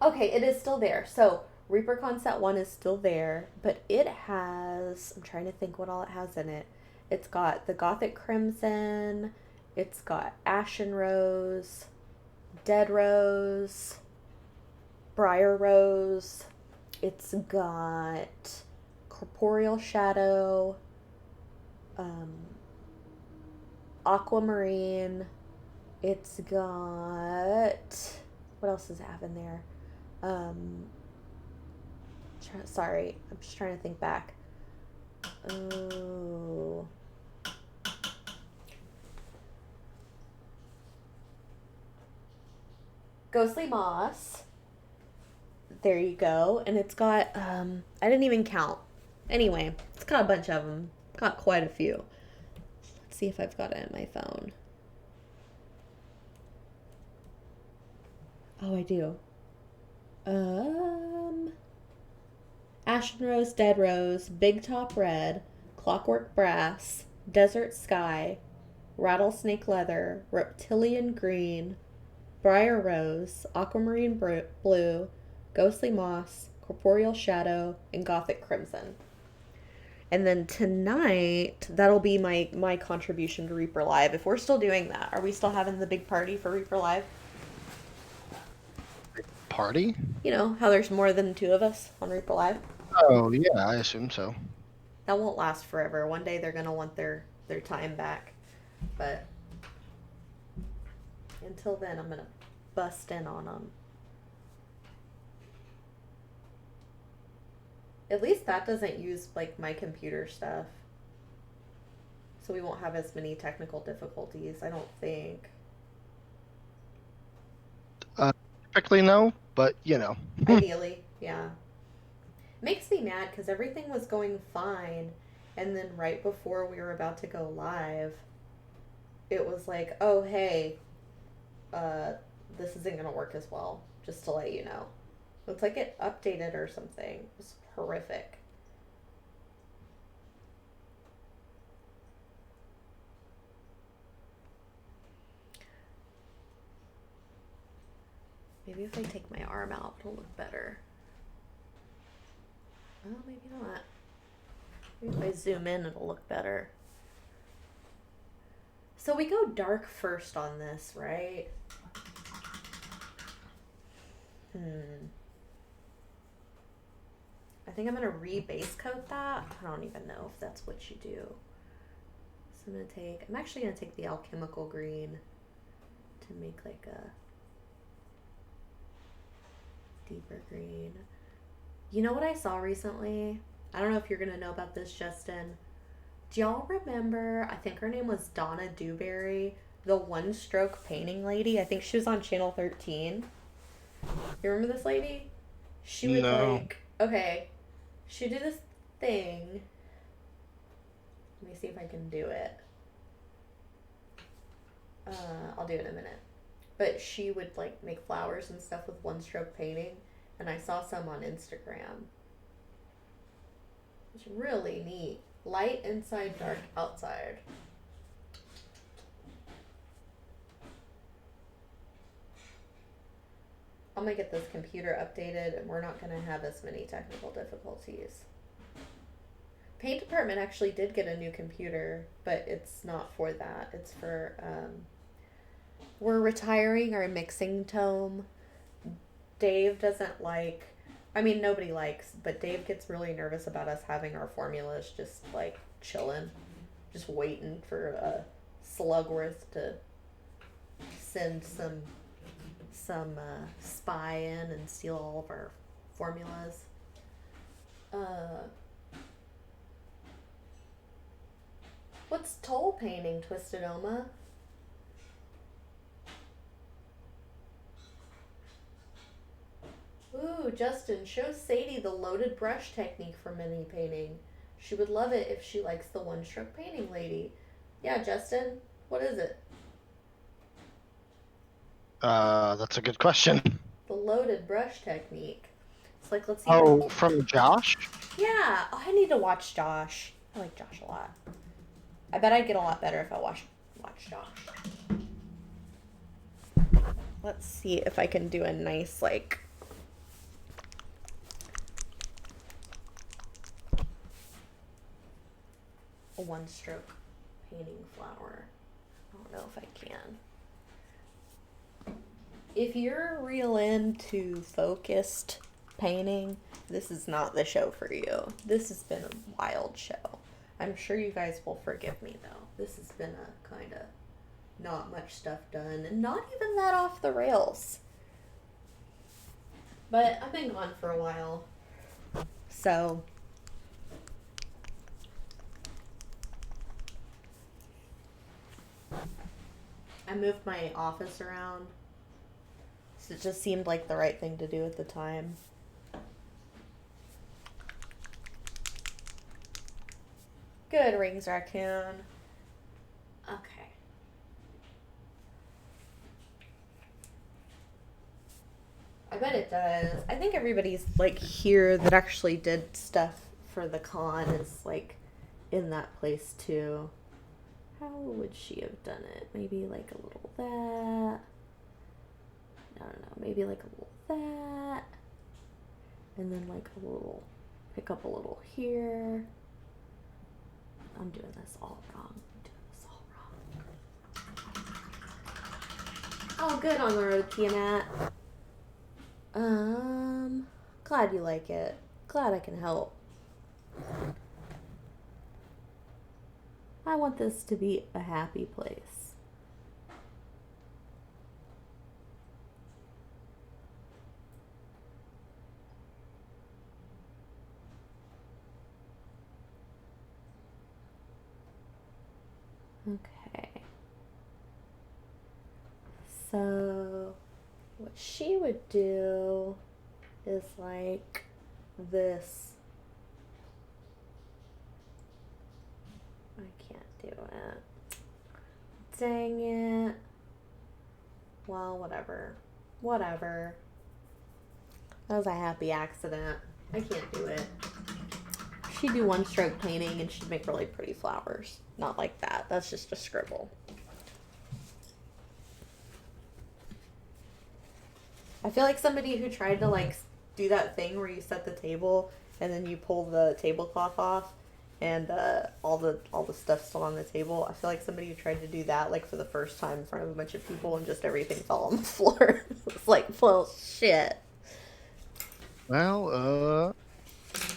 Okay, it is still there. So ReaperCon set 1 is still there, but it has, I'm trying to think what all it has in it. It's got the Gothic Crimson, it's got Ashen Rose, Dead Rose, Briar Rose, it's got Corporeal Shadow, Aquamarine, it's got, what else does it have in there? Sorry, I'm just trying to think back. Oh. Ghostly Moss. There you go. And it's got, I didn't even count. Anyway, it's got a bunch of them. Got quite a few. Let's see if I've got it in my phone. Oh, I do. Ashen Rose, Dead Rose, Big Top Red, Clockwork Brass, Desert Sky, Rattlesnake Leather, Reptilian Green, Briar Rose, Aquamarine Blue, Ghostly Moss, Corporeal Shadow, and Gothic Crimson. And then tonight, that'll be my contribution to Reaper Live. If we're still doing that, are we still having the big party for Reaper Live? Party? You know, how there's more than two of us on Reaper Live? Oh, yeah, I assume so. That won't last forever. One day they're going to want their time back. But until then, I'm going to bust in on them. At least that doesn't use, like, my computer stuff. So we won't have as many technical difficulties, I don't think. Typically, no, but, you know. Ideally, yeah. Makes me mad because everything was going fine. And then right before we were about to go live, it was like, oh, hey, this isn't going to work as well, just to let you know. Looks like it updated or something. It was horrific. Maybe if I take my arm out, it'll look better. Well, maybe not. Maybe if I zoom in, it'll look better. So we go dark first on this, right? I think I'm going to re-base coat that. I don't even know if that's what you do. So I'm actually going to take the alchemical green to make like a deeper green. You know what I saw recently? I don't know if you're going to know about this, Justin. Do y'all remember, I think her name was Donna Dewberry, the one-stroke painting lady? I think she was on Channel 13. You remember this lady? She would okay, she did this thing. Let me see if I can do it. I'll do it in a minute. But she would like make flowers and stuff with one-stroke painting, and I saw some on Instagram. It's really neat. Light inside, dark outside. I'm gonna get this computer updated and we're not gonna have as many technical difficulties. Paint department actually did get a new computer, but it's not for that. It's for, we're retiring our mixing tome. Dave doesn't like, I mean, nobody likes, but Dave gets really nervous about us having our formulas just like chilling, just waiting for Slugworth to send some spy in and steal all of our formulas. What's toll painting, Twisted Oma? Ooh, Justin, show Sadie the loaded brush technique for mini painting. She would love it if she likes the one-stroke painting lady. Yeah, Justin, what is it? That's a good question. The loaded brush technique. It's like, let's see. Oh, from Josh? Yeah. Oh, I need to watch Josh. I like Josh a lot. I bet I'd get a lot better if I watch Josh. Let's see if I can do a nice, like, a one-stroke painting flower. I don't know if I can. If you're real into focused painting, this is not the show for you. This has been a wild show. I'm sure you guys will forgive me, though. This has been a kind of not much stuff done, and not even that off the rails. But I've been gone for a while. So I moved my office around. So it just seemed like the right thing to do at the time. Good rings, raccoon. Okay. I bet it does. I think everybody's like here that actually did stuff for the con is like in that place too. How would she have done it? Maybe like a little that. I don't know. Maybe like a little that. And then like a little, pick up a little here. I'm doing this all wrong. Oh, good on the road, Tiamat. Glad you like it. Glad I can help. I want this to be a happy place. Okay. So, what she would do is like this. I can't do it. Dang it. Well, whatever. Whatever. That was a happy accident. I can't do it. She'd do one stroke painting and she'd make really pretty flowers. Not like that. That's just a scribble. I feel like somebody who tried to like do that thing where you set the table and then you pull the tablecloth off and all the stuff's still on the table. I feel like somebody who tried to do that like for the first time in front of a bunch of people and just everything fell on the floor. It's like, well, shit. Well,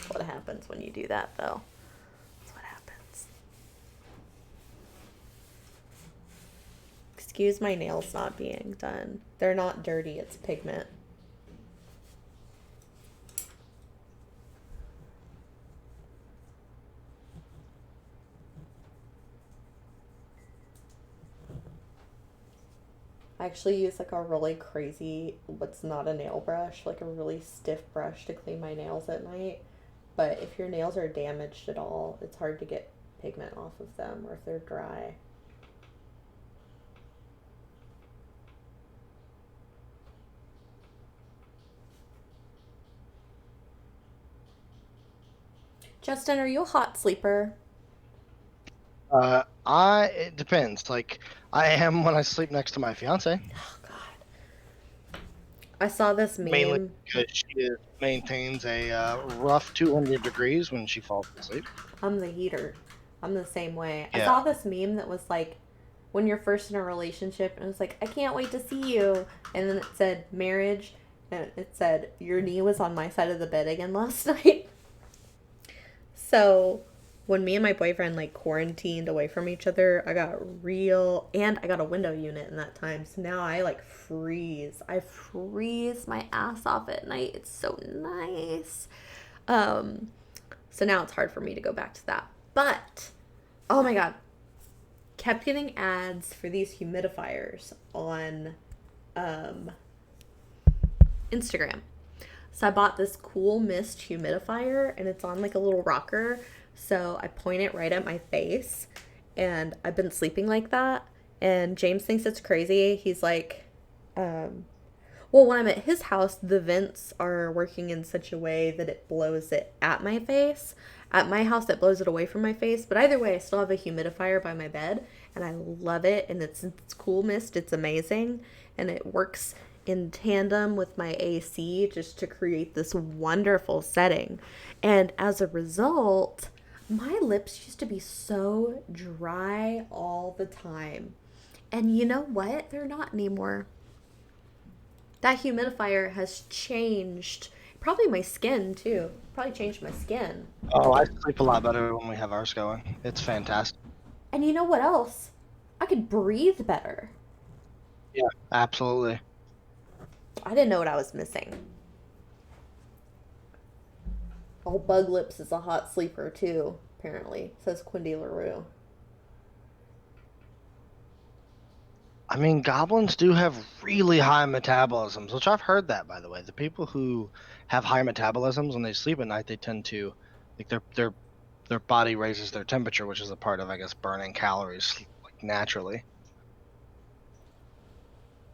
What happens when you do that, though? That's what happens. Excuse my nails not being done. They're not dirty, it's pigment. I actually use like a really crazy, what's not a nail brush, like a really stiff brush to clean my nails at night. But if your nails are damaged at all, it's hard to get pigment off of them or if they're dry. Justin, are you a hot sleeper? it depends. Like, I am when I sleep next to my fiance. Oh, God. I saw this Mainly meme. because she maintains a rough 200 degrees when she falls asleep. I'm the heater. I'm the same way. I Yeah. saw this meme that was like, when you're first in a relationship, and it was like, I can't wait to see you. And then it said marriage, and it said, your knee was on my side of the bed again last night. So when me and my boyfriend like quarantined away from each other, I got real, and I got a window unit in that time. So now I like freeze. I freeze my ass off at night. It's so nice. Um, so now it's hard for me to go back to that. But oh my god, kept getting ads for these humidifiers on um, Instagram. So I bought this cool mist humidifier and it's on like a little rocker. So I point it right at my face and I've been sleeping like that. And James thinks it's crazy. He's like, well, when I'm at his house, the vents are working in such a way that it blows it at my face. At my house, it blows it away from my face. But either way, I still have a humidifier by my bed, and I love it. And it's cool mist. It's amazing, and it works in tandem with my AC just to create this wonderful setting. And as a result, my lips used to be so dry all the time. And you know what? They're not anymore. That humidifier has changed probably my skin too. Probably changed my skin. Oh, I sleep a lot better when we have ours going. It's fantastic. And you know what else? I could breathe better. Yeah, absolutely. I didn't know what I was missing. All Bug Lips is a hot sleeper too, apparently, says Quindy LaRue. I mean, goblins do have really high metabolisms, which I've heard that, by the way. The people who have high metabolisms when they sleep at night, they tend to, like, their their body raises their temperature, which is a part of, I guess, burning calories like naturally.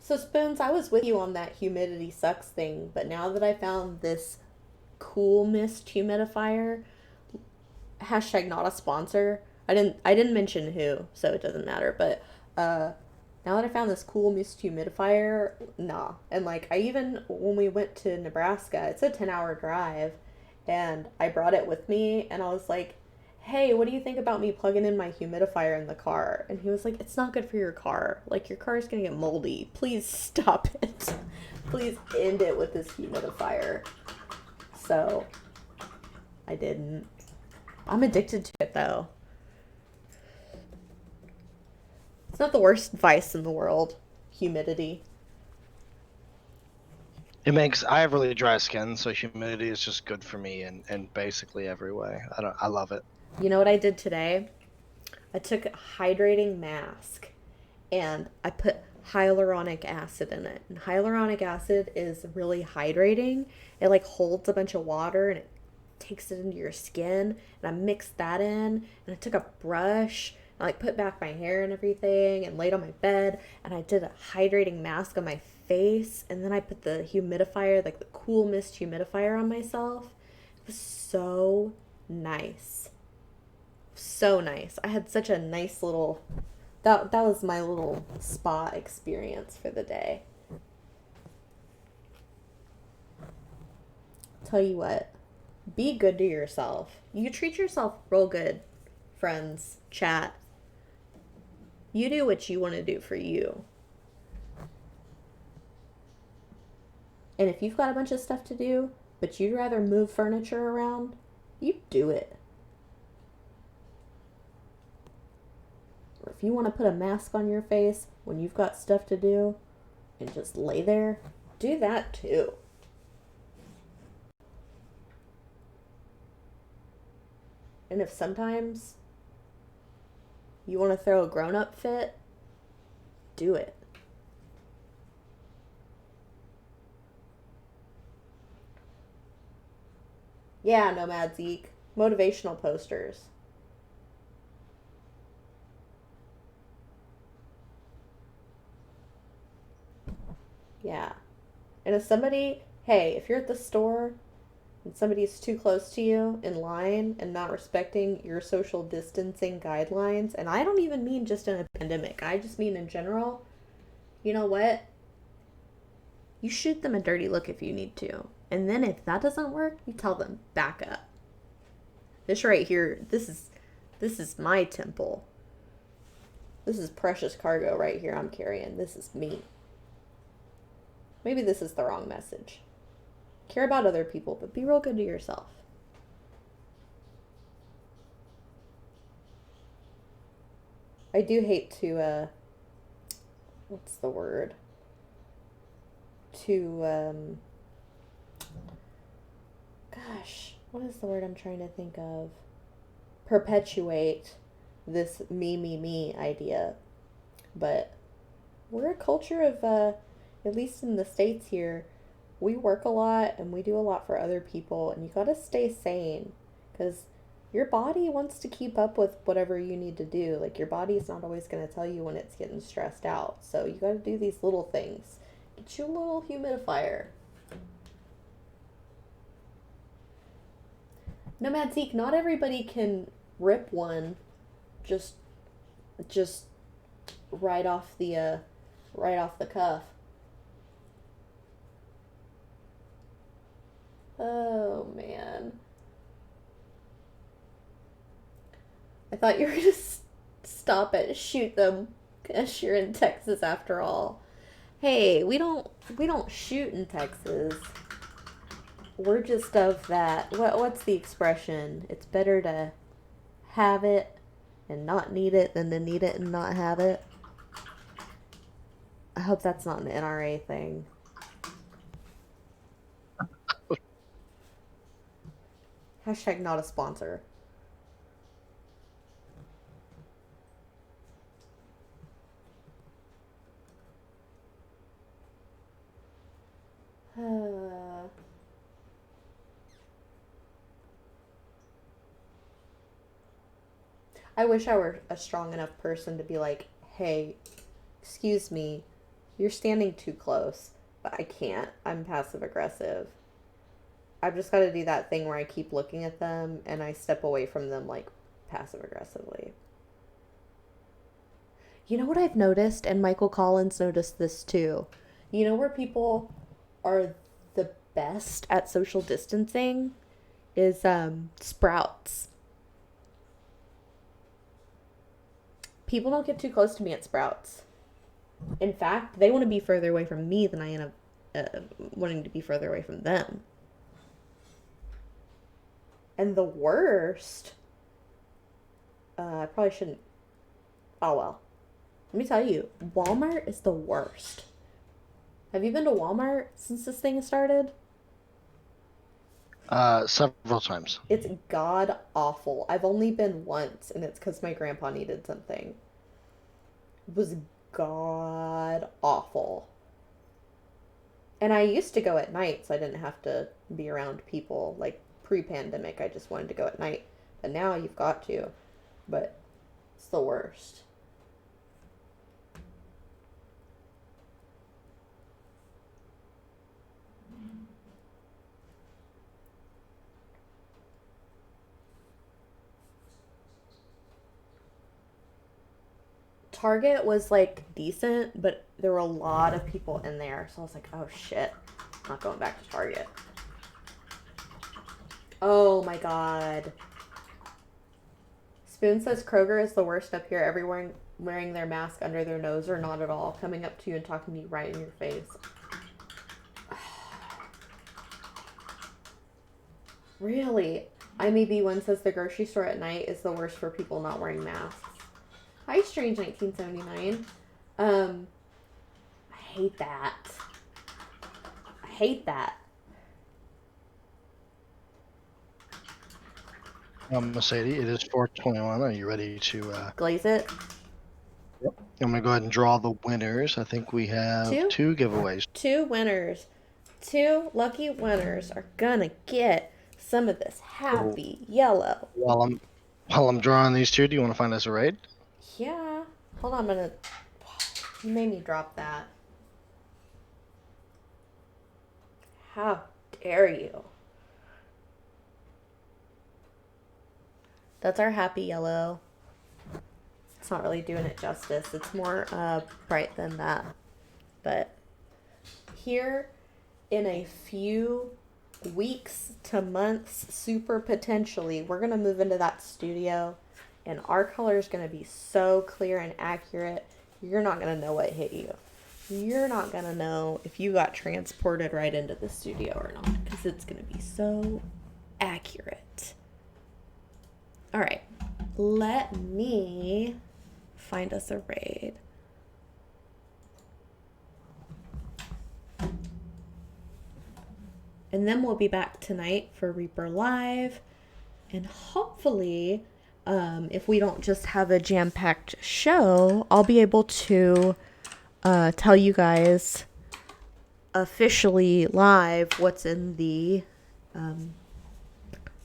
So, Spoons, I was with you on that humidity sucks thing, but now that I found this cool mist humidifier, hashtag not a sponsor. I didn't mention who, so it doesn't matter. But now that I found this cool mist humidifier, nah. And like I even when we went to Nebraska, it's a 10-hour drive, and I brought it with me, and I was like, "Hey, what do you think about me plugging in my humidifier in the car?" And he was like, "It's not good for your car. Like your car is gonna get moldy. Please stop it. Please end it with this humidifier." So I didn't. I'm addicted to it though. It's not the worst vice in the world. Humidity. I have really dry skin, so humidity is just good for me in basically every way. I love it. You know what I did today? I took a hydrating mask and I put hyaluronic acid in it. And hyaluronic acid is really hydrating. It like holds a bunch of water and it takes it into your skin. And I mixed that in and I took a brush and like put back my hair and everything and laid on my bed and I did a hydrating mask on my face and then I put the humidifier, like the cool mist humidifier on myself. It was so nice. So nice. I had such a nice little that was my little spa experience for the day. Tell you what, be good to yourself. You treat yourself real good, friends, chat. You do what you want to do for you. And if you've got a bunch of stuff to do, but you'd rather move furniture around, you do it. Or if you want to put a mask on your face when you've got stuff to do and just lay there, do that too. And if sometimes you want to throw a grown up fit, do it. Yeah, Nomad Zeke. Motivational posters. Yeah. And if somebody, hey, if you're at the store and somebody's too close to you in line and not respecting your social distancing guidelines, and I don't even mean just in a pandemic, I just mean in general, you know what? You shoot them a dirty look if you need to. And then if that doesn't work, you tell them, back up. This right here, this is my temple. This is precious cargo right here I'm carrying. This is me. Maybe this is the wrong message. Care about other people, but be real good to yourself. I do hate to, what's the word? To, gosh, what is the word I'm trying to think of? Perpetuate this me idea. But we're a culture of, at least in the States here, we work a lot and we do a lot for other people, and you gotta stay sane because your body wants to keep up with whatever you need to do. Like, your body's not always gonna tell you when it's getting stressed out, so you gotta do these little things. Get you a little humidifier. Nomad Zeke, not everybody can rip one just just right off the cuff. Oh man. I thought you were gonna stop it, shoot them, cause you're in Texas after all. Hey, we don't shoot in Texas. We're just of that. What's the expression? It's better to have it and not need it than to need it and not have it. I hope that's not an NRA thing. Hashtag not a sponsor. I wish I were a strong enough person to be like, hey, excuse me, you're standing too close. But I can't. I'm passive aggressive. I've just got to do that thing where I keep looking at them and I step away from them like passive aggressively. You know what I've noticed, and Michael Collins noticed this too. You know where people are the best at social distancing is Sprouts. People don't get too close to me at Sprouts. In fact, they want to be further away from me than I am wanting to be further away from them. And the worst, I probably shouldn't. Oh well. Let me tell you, Walmart is the worst. Have you been to Walmart since this thing started? Several times. It's god awful. I've only been once, and it's because my grandpa needed something. It was god awful. And I used to go at night, so I didn't have to be around people. Like pre-pandemic, I just wanted to go at night. But now you've got to. But it's the worst. Target was like decent, but there were a lot of people in there. So I was like, oh shit, I'm not going back to Target. Oh my god. Spoon says Kroger is the worst up here. Everyone wearing their mask under their nose or not at all, coming up to you and talking to you right in your face. Really? IMAB1 says the grocery store at night is the worst for people not wearing masks. Hi, Strange 1979. I hate that. I hate that. Mercedes, it is 4:21. Are you ready to Glaze it? Yep. I'm gonna go ahead and draw the winners. I think we have two giveaways. Two winners. Two lucky winners are gonna get some of this happy yellow. While I'm drawing these two, do you want to find us a raid? Yeah. Hold on a minute. You made me drop that. How dare you? That's our happy yellow. It's not really doing it justice. It's more bright than that. But here in a few weeks to months, super potentially, we're going to move into that studio. And our color is going to be so clear and accurate, you're not going to know what hit you. You're not going to know if you got transported right into the studio or not, because it's going to be so accurate. All right, let me find us a raid. And then we'll be back tonight for Reaper Live. And hopefully, if we don't just have a jam-packed show, I'll be able to tell you guys officially live what's in the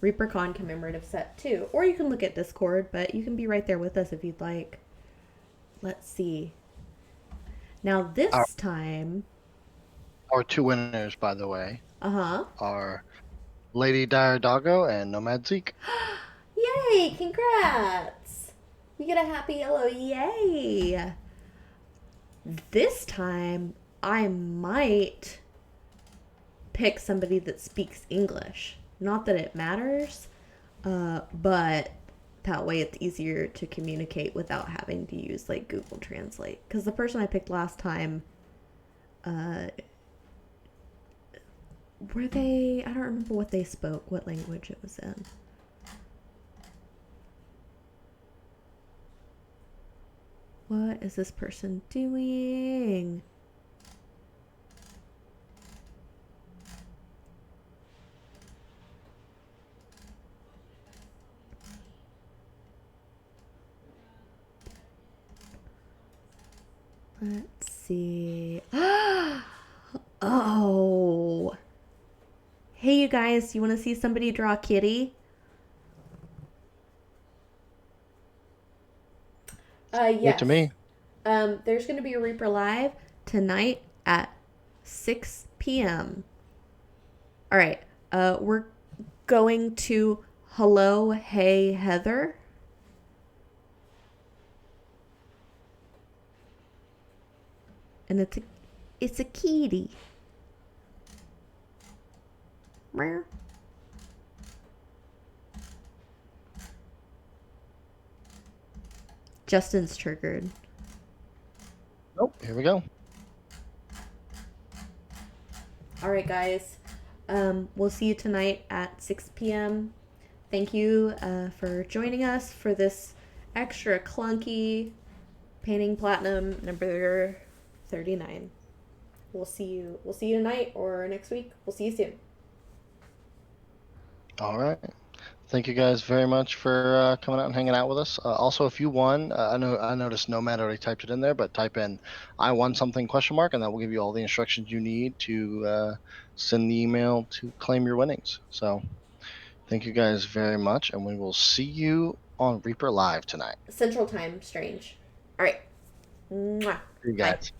ReaperCon commemorative set too. Or you can look at Discord, but you can be right there with us if you'd like. Let's see. Now this time... Our two winners, by the way, Uh-huh. are Lady Dire Doggo and Nomad Zeke. Yay! Congrats! You get a happy yellow. Yay! This time, I might pick somebody that speaks English. Not that it matters, but that way it's easier to communicate without having to use like Google Translate. Because the person I picked last time, were they, I don't remember what they spoke, what language it was in. What is this person doing? Let's see. Oh. Hey, you guys, you want to see somebody draw a kitty? Good to Yes. me. There's going to be a Reaper Live tonight at 6 p.m. All right. We're going to Hello, Hey, Heather. And it's a kitty. Meow. Justin's triggered. Nope. Here we go. All right, guys. We'll see you tonight at 6 p.m. Thank you for joining us for this extra clunky painting platinum number 39. We'll see you. We'll see you tonight or next week. We'll see you soon. All right. Thank you guys very much for coming out and hanging out with us. Also, if you won, I noticed Nomad already typed it in there, but type in "I won something?" and that will give you all the instructions you need to send the email to claim your winnings. So, thank you guys very much, and we will see you on Reaper Live tonight. Central Time, strange. All right. Mwah. See you Bye. guys.